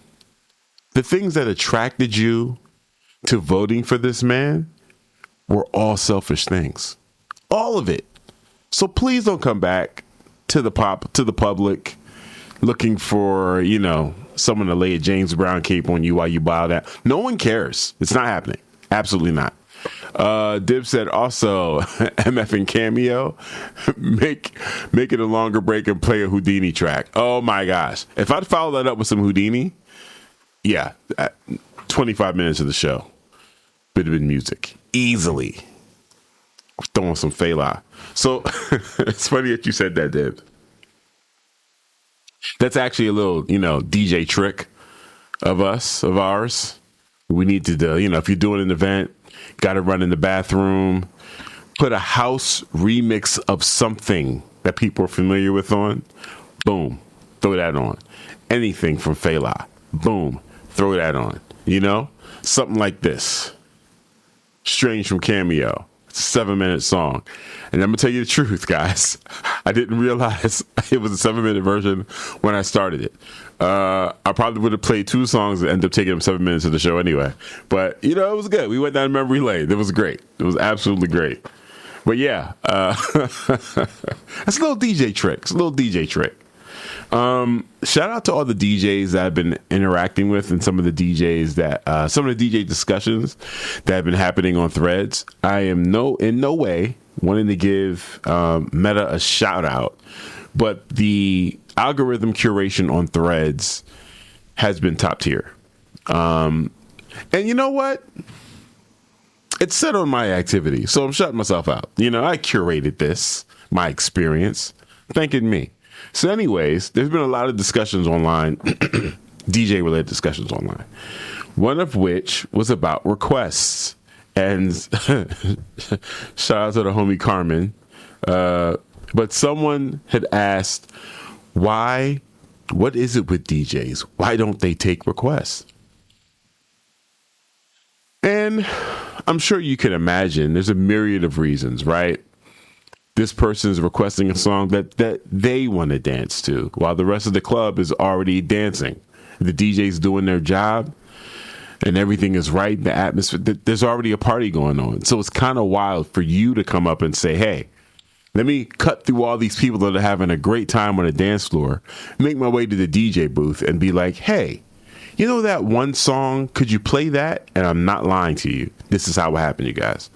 the things that attracted you to voting for this man were all selfish things. All of it. So please don't come back to the public looking for, someone to lay a James Brown cape on you while you bow down. No one cares. It's not happening. Absolutely not. Dib said also, MF and Cameo, make it a longer break and play a Houdini track. Oh my gosh. If I'd follow that up with some Houdini, 25 minutes of the show. Bit of music. Easily. Throwing some Fela. So it's funny that you said that, Dib. That's actually a little, DJ trick of ours. We need to do, if you're doing an event, got to run in the bathroom, put a house remix of something that people are familiar with on. Boom. Throw that on. Anything from Fela. Boom. Throw that on. Something like this. Strange from Cameo. It's a 7-minute song. And I'm going to tell you the truth, guys. I didn't realize it was a 7-minute version when I started it. I probably would have played 2 songs and ended up taking them 7 minutes of the show anyway. But, it was good. We went down memory lane. It was great. It was absolutely great. But yeah, that's a little DJ trick. It's a little DJ trick. Shout out to all the DJs that I've been interacting with, and some of the DJs that some of the DJ discussions that have been happening on Threads. I am in no way wanting to give Meta a shout out, but the algorithm curation on Threads has been top tier. And you know what? It's set on my activity, so I'm shutting myself out. You know, I curated this, my experience, thanking me. So anyways, there's been a lot of discussions online, DJ-related discussions online, one of which was about requests. And shout out to the homie Carmen. But someone had asked, what is it with DJs? Why don't they take requests? And I'm sure you can imagine there's a myriad of reasons, right? This person is requesting a song that they want to dance to while the rest of the club is already dancing. The DJ's doing their job and everything is right. The atmosphere, there's already a party going on. So it's kind of wild for you to come up and say, hey, let me cut through all these people that are having a great time on a dance floor, make my way to the DJ booth and be like, hey, you know that one song? Could you play that? And I'm not lying to you. This is how it happened, you guys.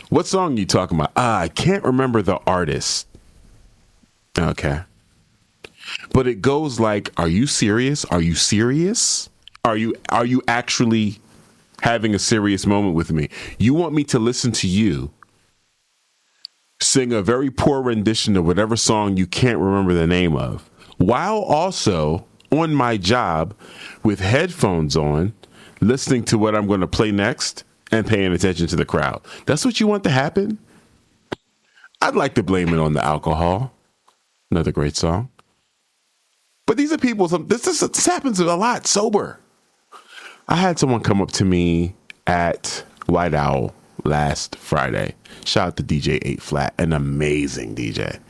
What song are you talking about? I can't remember the artist. Okay. But it goes like, are you serious? Are you serious? Are you actually having a serious moment with me? You want me to listen to you sing a very poor rendition of whatever song you can't remember the name of, while also on my job with headphones on, listening to what I'm going to play next and paying attention to the crowd. That's what you want to happen? I'd like to blame it on the alcohol. Another great song. But these are people, this happens a lot sober. I had someone come up to me at White Owl last Friday. Shout out to DJ 8 Flat, an amazing DJ.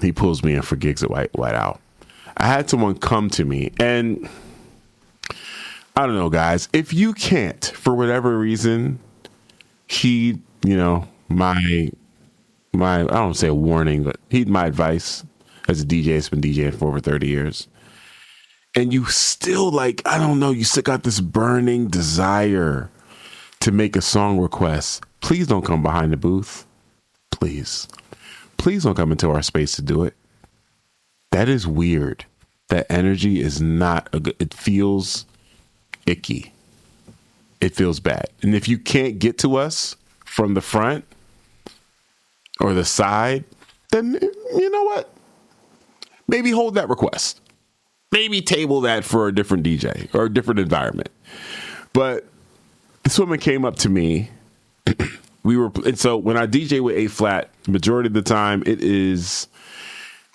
He pulls me in for gigs at White Owl. I had someone come to me, and I don't know, guys, if you can't, for whatever reason, heed, my I don't say a warning, but heed my advice as a DJ that's been DJing for over 30 years. And you still you still got this burning desire to make a song request. Please don't come behind the booth. Please don't come into our space to do it. That is weird. That energy is not it feels icky. It feels bad. And if you can't get to us from the front or the side, then you know what? Maybe hold that request. Maybe table that for a different DJ or a different environment. But this woman came up to me. And so when I DJ with A Flat, majority of the time it is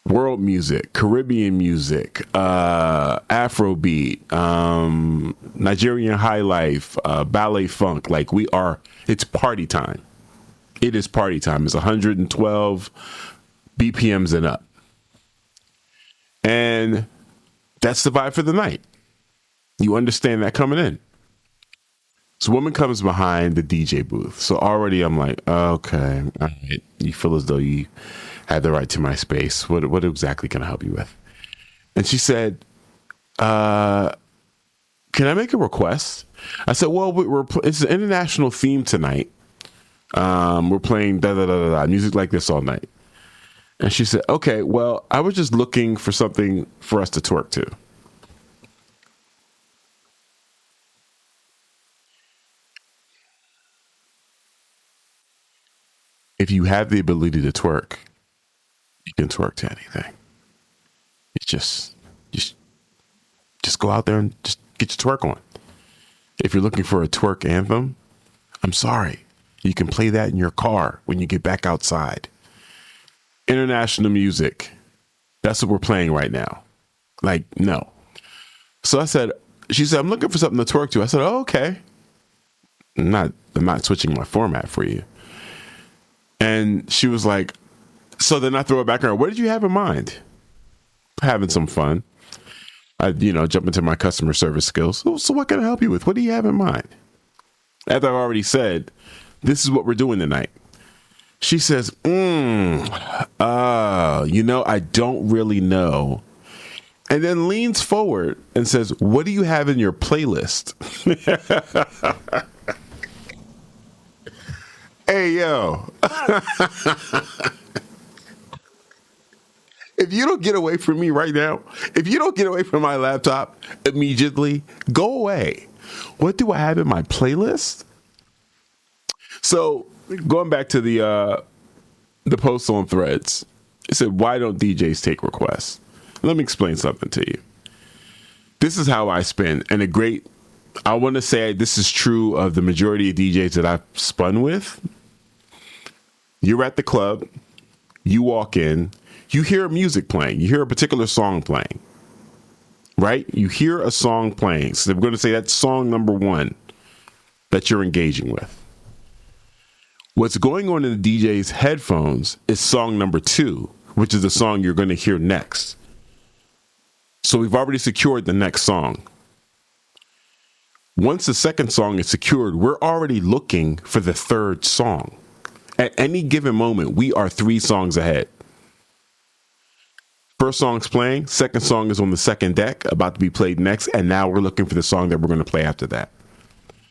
world music, Caribbean music, Afrobeat, Nigerian high life, ballet funk. It's party time. It is party time. It's 112 BPMs and up. And that's the vibe for the night. You understand that coming in. This woman comes behind the DJ booth. So already I'm like, okay, all right. You feel as though you have the right to my space. What exactly can I help you with? And she said, can I make a request? I said, well, it's an international theme tonight. We're playing music like this all night. And she said, okay, well, I was just looking for something for us to twerk to. If you have the ability to twerk, you can twerk to anything. It's just go out there and just get your twerk on. If you're looking for a twerk anthem, I'm sorry. You can play that in your car when you get back outside. International music. That's what we're playing right now. No. So she said, I'm looking for something to twerk to. I said, oh, okay. I'm not switching my format for you. And she was like, so then I throw it back at her. What did you have in mind? Having some fun. I, jump into my customer service skills. So what can I help you with? What do you have in mind? As I've already said, this is what we're doing tonight. She says, I don't really know. And then leans forward and says, what do you have in your playlist? Hey, yo. If you don't get away from me right now, if you don't get away from my laptop immediately, go away. What do I have in my playlist? So going back to the post on Threads, it said, why don't DJs take requests? Let me explain something to you. This is how I spin. And I want to say this is true of the majority of DJs that I've spun with. You're at the club, you walk in, you hear music playing, you hear a particular song playing, right? You hear a song playing. So we're going to say that's song number one that you're engaging with. What's going on in the DJ's headphones is song number two, which is the song you're going to hear next. So we've already secured the next song. Once the second song is secured, we're already looking for the third song. At any given moment, we are 3 songs ahead. First song's playing, second song is on the second deck, about to be played next, and now we're looking for the song that we're going to play after that.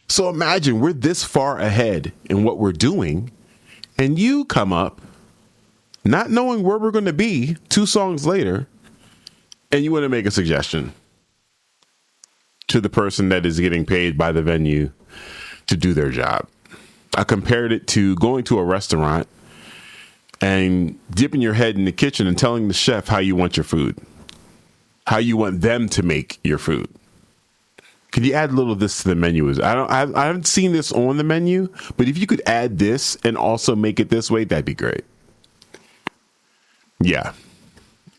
So imagine we're this far ahead in what we're doing, and you come up not knowing where we're going to be 2 songs later, and you want to make a suggestion to the person that is getting paid by the venue to do their job. I compared it to going to a restaurant and dipping your head in the kitchen and telling the chef how you want your food, how you want them to make your food. Could you add a little of this to the menu? I haven't seen this on the menu, but if you could add this and also make it this way, that'd be great. Yeah.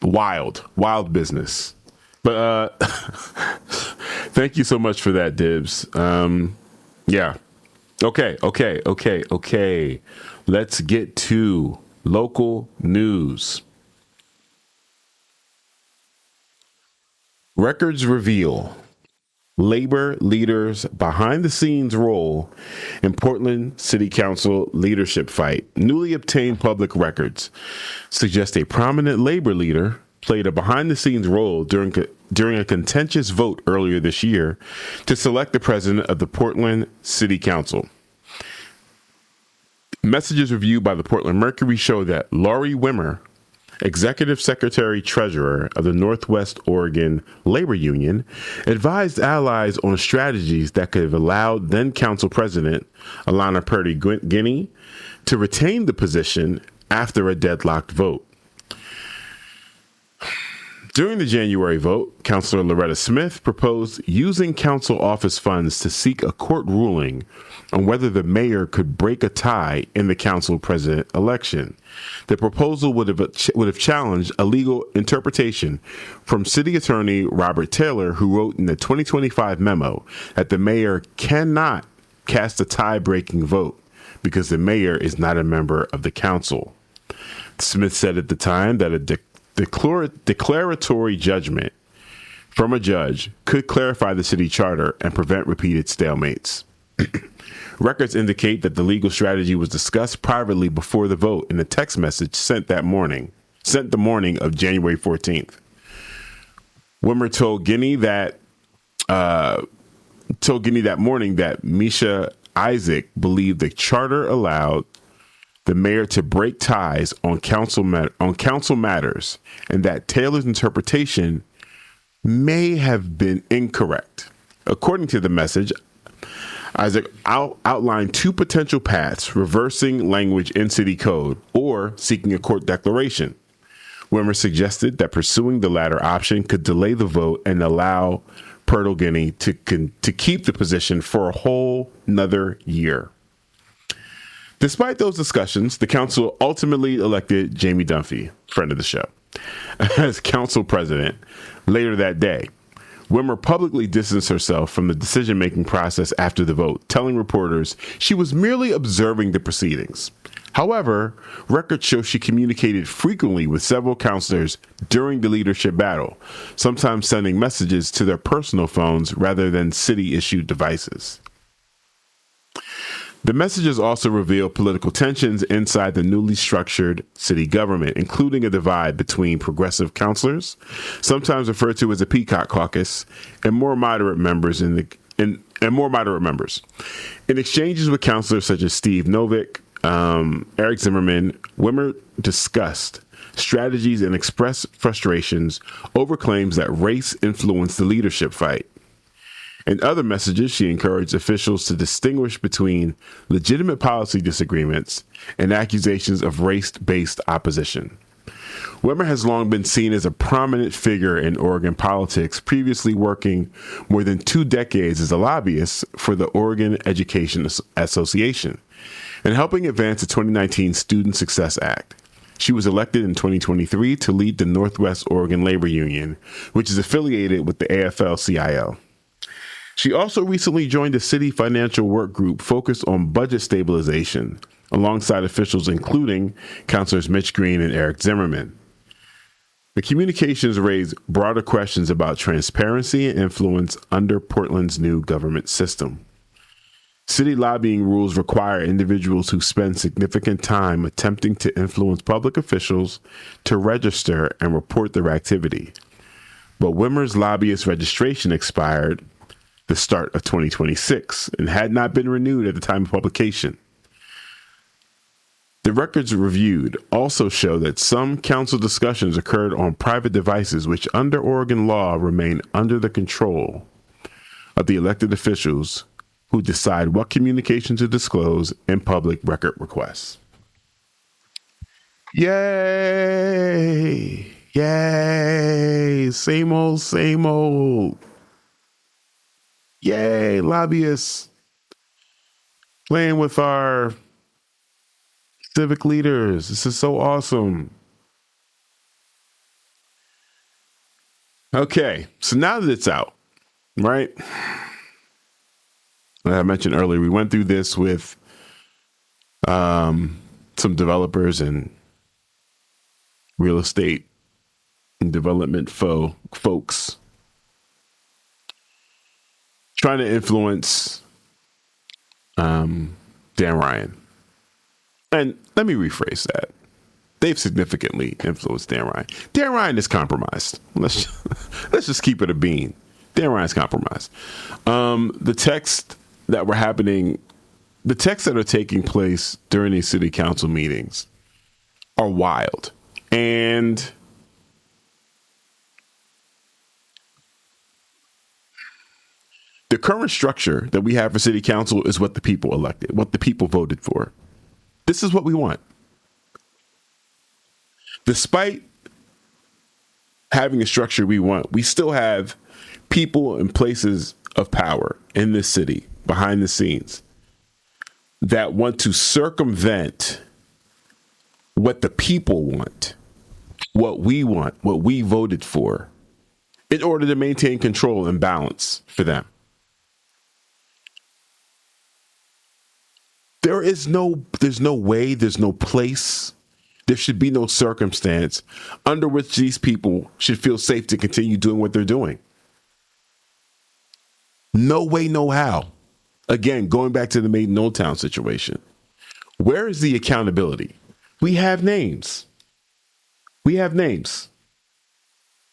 Wild business. But thank you so much for that, Dibs. Yeah. Okay. Let's get to local news. Records reveal labor leaders' behind-the-scenes role in Portland City Council leadership fight. Newly obtained public records suggest a prominent labor leader played a behind-the-scenes role during a contentious vote earlier this year to select the president of the Portland City Council. Messages reviewed by the Portland Mercury show that Laurie Wimmer, Executive Secretary Treasurer of the Northwest Oregon Labor Union, advised allies on strategies that could have allowed then Council President Alana Purdy-Guiney to retain the position after a deadlocked vote. During the January vote, Councilor Loretta Smith proposed using council office funds to seek a court ruling on whether the mayor could break a tie in the council president election. The proposal would have challenged a legal interpretation from City Attorney Robert Taylor, who wrote in the 2025 memo that the mayor cannot cast a tie-breaking vote because the mayor is not a member of the council. Smith said at the time that a declaratory judgment from a judge could clarify the city charter and prevent repeated stalemates. Records indicate that the legal strategy was discussed privately before the vote in a text message sent the morning of January 14th. Wimmer told Guinea that morning that Misha Isaac believed the charter allowed the mayor to break ties on council matters, and that Taylor's interpretation may have been incorrect. According to the message, Isaac outlined 2 potential paths: reversing language in city code or seeking a court declaration. Wimmer suggested that pursuing the latter option could delay the vote and allow Purdy-Guiney to keep the position for a whole nother year. Despite those discussions, the council ultimately elected Jamie Dunphy, friend of the show, as council president later that day. Wimmer publicly distanced herself from the decision-making process after the vote, telling reporters she was merely observing the proceedings. However, records show she communicated frequently with several councilors during the leadership battle, sometimes sending messages to their personal phones rather than city-issued devices. The messages also reveal political tensions inside the newly structured city government, including a divide between progressive councilors, sometimes referred to as a Peacock Caucus, and more moderate members in more moderate members. In exchanges with councilors such as Steve Novick, Eric Zimmerman, Wimmer discussed strategies and expressed frustrations over claims that race influenced the leadership fight. In other messages, she encouraged officials to distinguish between legitimate policy disagreements and accusations of race-based opposition. Wimmer has long been seen as a prominent figure in Oregon politics, previously working more than 2 decades as a lobbyist for the Oregon Education Association and helping advance the 2019 Student Success Act. She was elected in 2023 to lead the Northwest Oregon Labor Union, which is affiliated with the AFL-CIO. She also recently joined a city financial work group focused on budget stabilization, alongside officials including Councilors Mitch Green and Eric Zimmerman. The communications raised broader questions about transparency and influence under Portland's new government system. City lobbying rules require individuals who spend significant time attempting to influence public officials to register and report their activity. But Wimmer's lobbyist registration expired the start of 2026 and had not been renewed at the time of publication. The records reviewed also show that some council discussions occurred on private devices, which under Oregon law remain under the control of the elected officials who decide what communication to disclose in public record requests. Yay! Yay! Same old, same old. Yay, lobbyists playing with our civic leaders. This is so awesome. Okay, so now that it's out, right? Like I mentioned earlier, we went through this with some developers and real estate and development folks trying to influence Dan Ryan. And let me rephrase that. They've significantly influenced Dan Ryan. Dan Ryan is compromised. Let's just keep it a bean. Dan Ryan's compromised. The texts that are taking place during these city council meetings are wild. And the current structure that we have for city council is what the people elected, what the people voted for. This is what we want. Despite having a structure we want, we still have people in places of power in this city, behind the scenes, that want to circumvent what the people want, what we voted for, in order to maintain control and balance for them. There's no way, there's no place, there should be no circumstance under which these people should feel safe to continue doing what they're doing. No way, no how. Again, going back to the Maiden Old Town situation. Where is the accountability? We have names. We have names.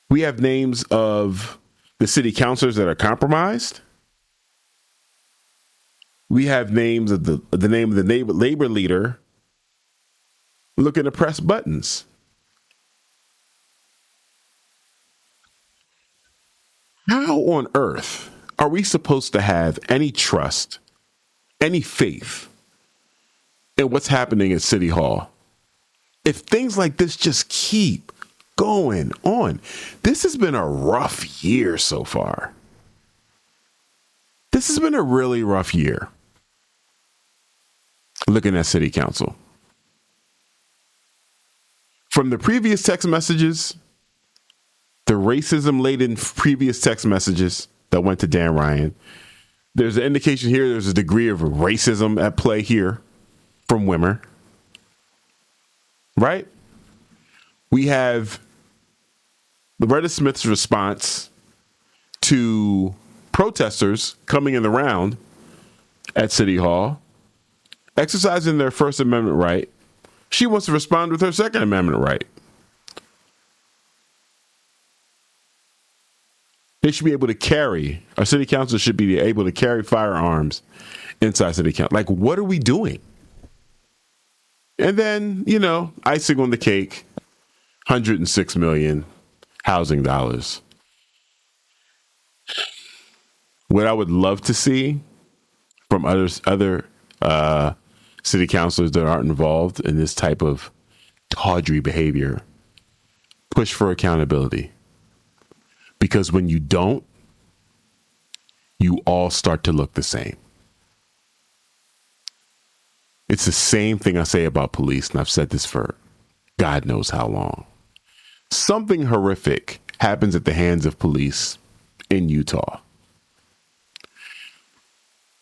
We have names of the city councilors that are compromised. We have names of the name of the labor leader looking to press buttons. How on earth are we supposed to have any trust, any faith in what's happening at City Hall if things like this just keep going on? This has been a rough year so far. This has been a really rough year. Looking at city council. From the previous text messages, the racism-laden previous text messages that went to Dan Ryan, there's an indication here there's a degree of racism at play here from Wimmer. Right? We have Loretta Smith's response to protesters coming in the round at City Hall exercising their First Amendment right. She wants to respond with her Second Amendment right. They should be able to carry, our city council should be able to carry firearms inside city council. Like, what are we doing? And then, icing on the cake, 106 million housing dollars. What I would love to see from other city councilors that aren't involved in this type of tawdry behavior, push for accountability. Because when you don't, you all start to look the same. It's the same thing I say about police, and I've said this for God knows how long. Something horrific happens at the hands of police in Utah.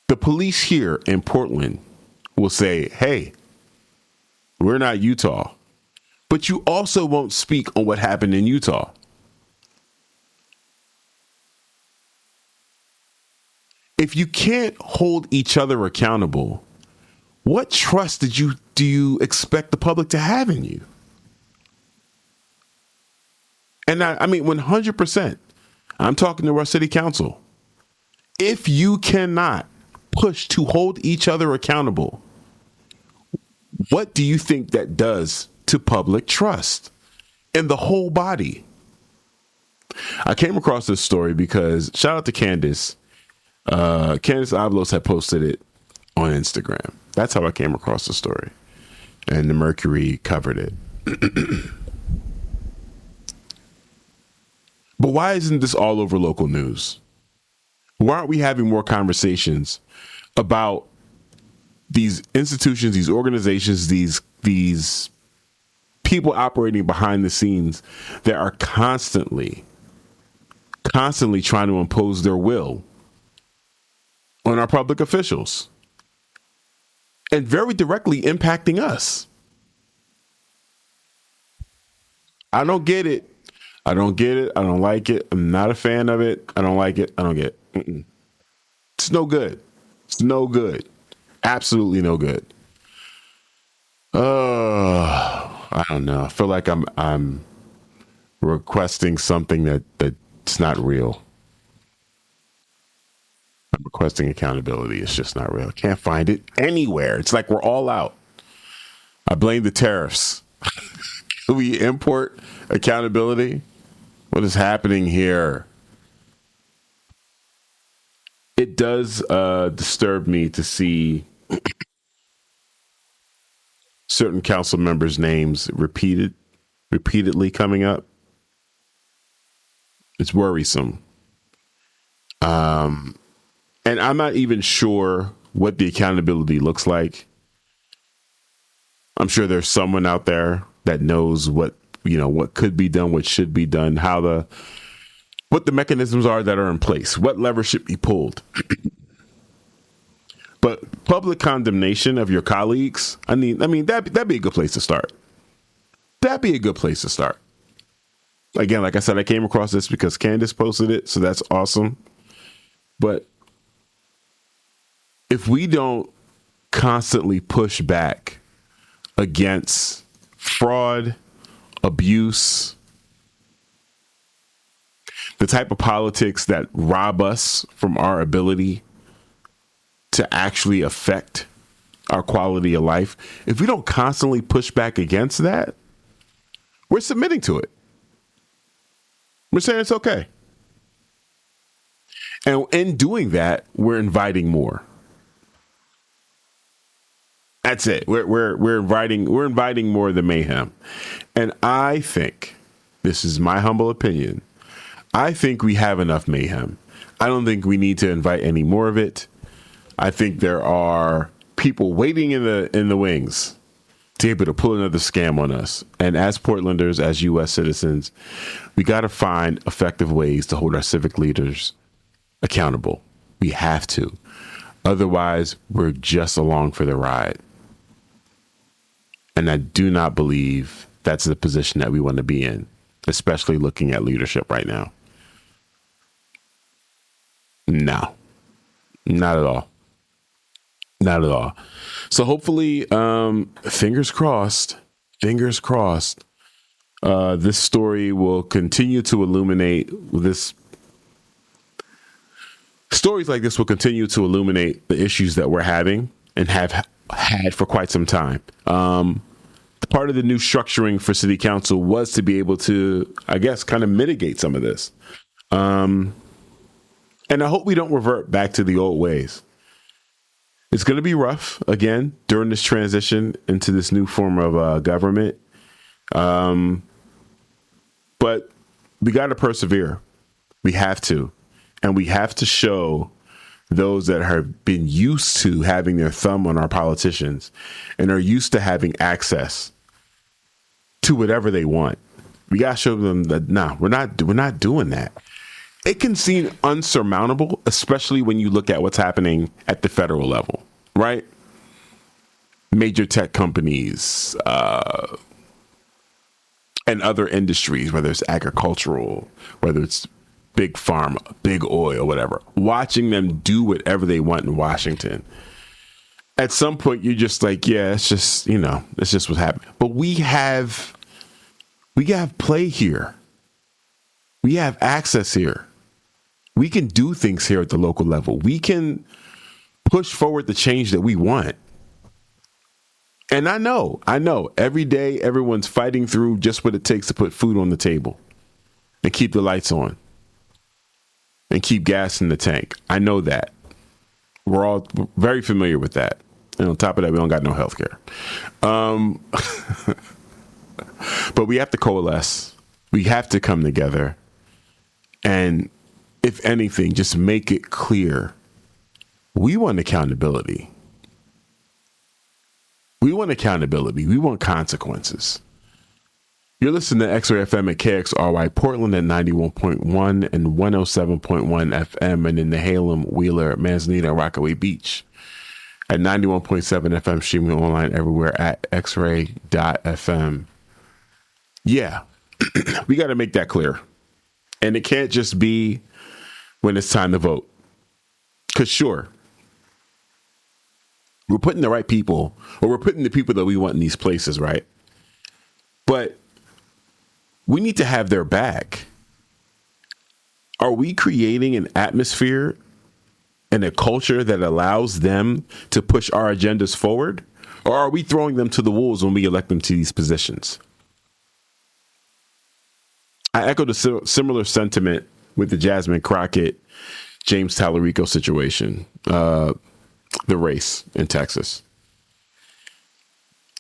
The police here in Portland will say, hey, we're not Utah. But you also won't speak on what happened in Utah. If you can't hold each other accountable, what trust do you expect the public to have in you? And I mean, 100%, I'm talking to our city council. If you cannot push to hold each other accountable, what do you think that does to public trust in the whole body? I came across this story because, shout out to Candace. Candace Avalos had posted it on Instagram. That's how I came across the story. And the Mercury covered it. But why isn't this all over local news? Why aren't we having more conversations about these institutions, these organizations, these people operating behind the scenes that are constantly trying to impose their will on our public officials and very directly impacting us? I don't get it. I don't get it. I don't like it. I'm not a fan of it. I don't like it. I don't get it. Mm-mm. It's no good. It's no good. Absolutely no good. I don't know. I feel like I'm requesting something that's not real. I'm requesting accountability. It's just not real. I can't find it anywhere. It's like we're all out. I blame the tariffs. Can we import accountability? What is happening here? It does disturb me to see certain council members' names repeatedly coming up. It's worrisome. And I'm not even sure what the accountability looks like. I'm sure there's someone out there that knows what could be done, what should be done, what the mechanisms are that are in place, what levers should be pulled. But public condemnation of your colleagues, I mean that'd be a good place to start. That'd be a good place to start. Again, like I said, I came across this because Candace posted it, so that's awesome. But if we don't constantly push back against fraud, abuse, the type of politics that rob us from our ability to actually affect our quality of life, if we don't constantly push back against that, we're submitting to it. We're saying it's okay. And in doing that, we're inviting more. That's it. We're inviting more of the mayhem. And I think, this is my humble opinion, I think we have enough mayhem. I don't think we need to invite any more of it. I think there are people waiting in the wings to be able to pull another scam on us. And as Portlanders, as U.S. citizens, we got to find effective ways to hold our civic leaders accountable. We have to. Otherwise, we're just along for the ride. And I do not believe that's the position that we want to be in, especially looking at leadership right now. No, not at all. Not at all. So hopefully, fingers crossed, this story will continue to illuminate stories like this will continue to illuminate the issues that we're having and have had for quite some time. Part of the new structuring for city council was to be able to, I guess, kind of mitigate some of this. And I hope we don't revert back to the old ways. It's going to be rough again during this transition into this new form of government. But we got to persevere. We have to. And we have to show those that have been used to having their thumb on our politicians and are used to having access to whatever they want. We got to show them that, we're not doing that. It can seem unsurmountable, especially when you look at what's happening at the federal level, right? Major tech companies and other industries, whether it's agricultural, whether it's big pharma, big oil, whatever, watching them do whatever they want in Washington. At some point, you're just like, yeah, it's just what's happening. But we have play here. We have access here. We can do things here at the local level. We can push forward the change that we want. And I know every day everyone's fighting through just what it takes to put food on the table and keep the lights on and keep gas in the tank. I know that. We're all very familiar with that. And on top of that, we don't got no health care. But we have to coalesce. We have to come together. And if anything, just make it clear. We want accountability. We want accountability. We want consequences. You're listening to X-Ray FM at KXRY Portland at 91.1 and 107.1 FM, and in Nehalem, Wheeler, Manzanita, Rockaway Beach at 91.7 FM, streaming online everywhere at xray.fm. Yeah, we got to make that clear. And it can't just be when it's time to vote. Because sure, we're putting the right people, or we're putting the people that we want in these places, right? But we need to have their back. Are we creating an atmosphere and a culture that allows them to push our agendas forward? Or are we throwing them to the wolves when we elect them to these positions? I echo the similar sentiment with the Jasmine Crockett, James Tallarico situation, the race in Texas.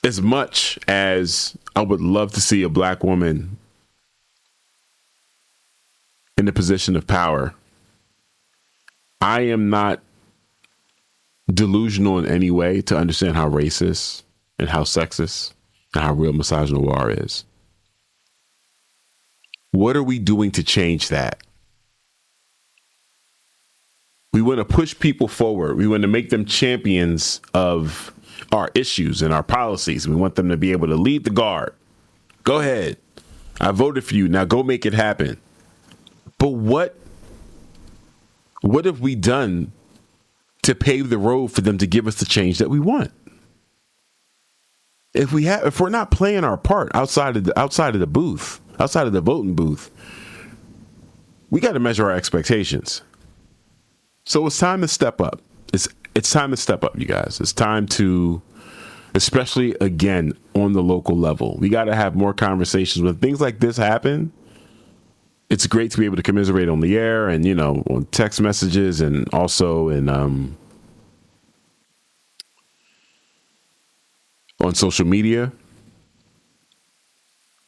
As much as I would love to see a black woman in a position of power, I am not delusional in any way to understand how racist and how sexist and how real misogynoir is. What are we doing to change that? We want to push people forward. We want to make them champions of our issues and our policies. We want them to be able to lead the guard. Go ahead. I voted for you. Now go make it happen. But what have we done to pave the road for them to give us the change that we want? If we're not playing our part outside of the booth, outside of the voting booth, we got to measure our expectations. So it's time to step up. It's time to step up, you guys. It's time to, especially again on the local level, we got to have more conversations. When things like this happen, it's great to be able to commiserate on the air and, on text messages and also in on social media.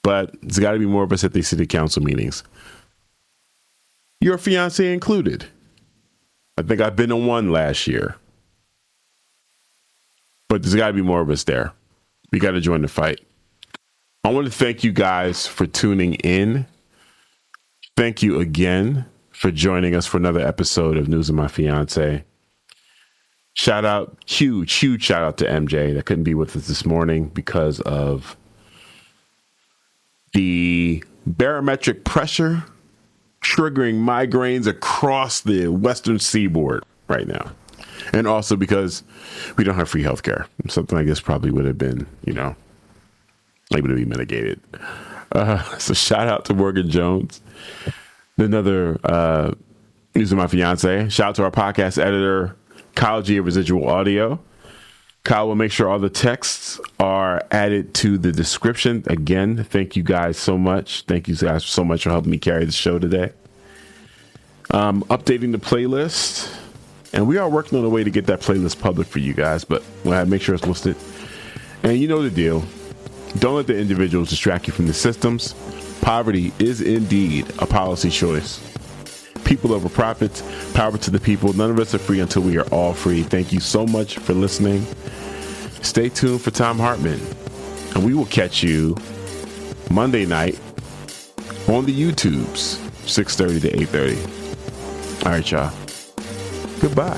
But there's got to be more of us at these city council meetings. Your fiancé included. I think I've been on one last year. But there's got to be more of us there. We got to join the fight. I want to thank you guys for tuning in. Thank you again for joining us for another episode of News of My Fiancé. Shout out, huge shout out to MJ that couldn't be with us this morning because of the barometric pressure triggering migraines across the western seaboard right now. And also because we don't have free healthcare. Something like this probably would have been, able to be mitigated. So shout out to Morgan Jones, another using my fiance. Shout out to our podcast editor, Kyle G of Residual Audio. Kyle will make sure all the texts are added to the description. Again, thank you guys so much. Thank you guys so much for helping me carry the show today. Updating the playlist. And we are working on a way to get that playlist public for you guys, but we'll have to make sure it's listed. And you know the deal. Don't let the individuals distract you from the systems. Poverty is indeed a policy choice. People over profits, power to the people. None of us are free until we are all free. Thank you so much for listening. Stay tuned for Tom Hartman. And we will catch you Monday night on the YouTubes, 6:30 to 8:30. All right, y'all. Goodbye.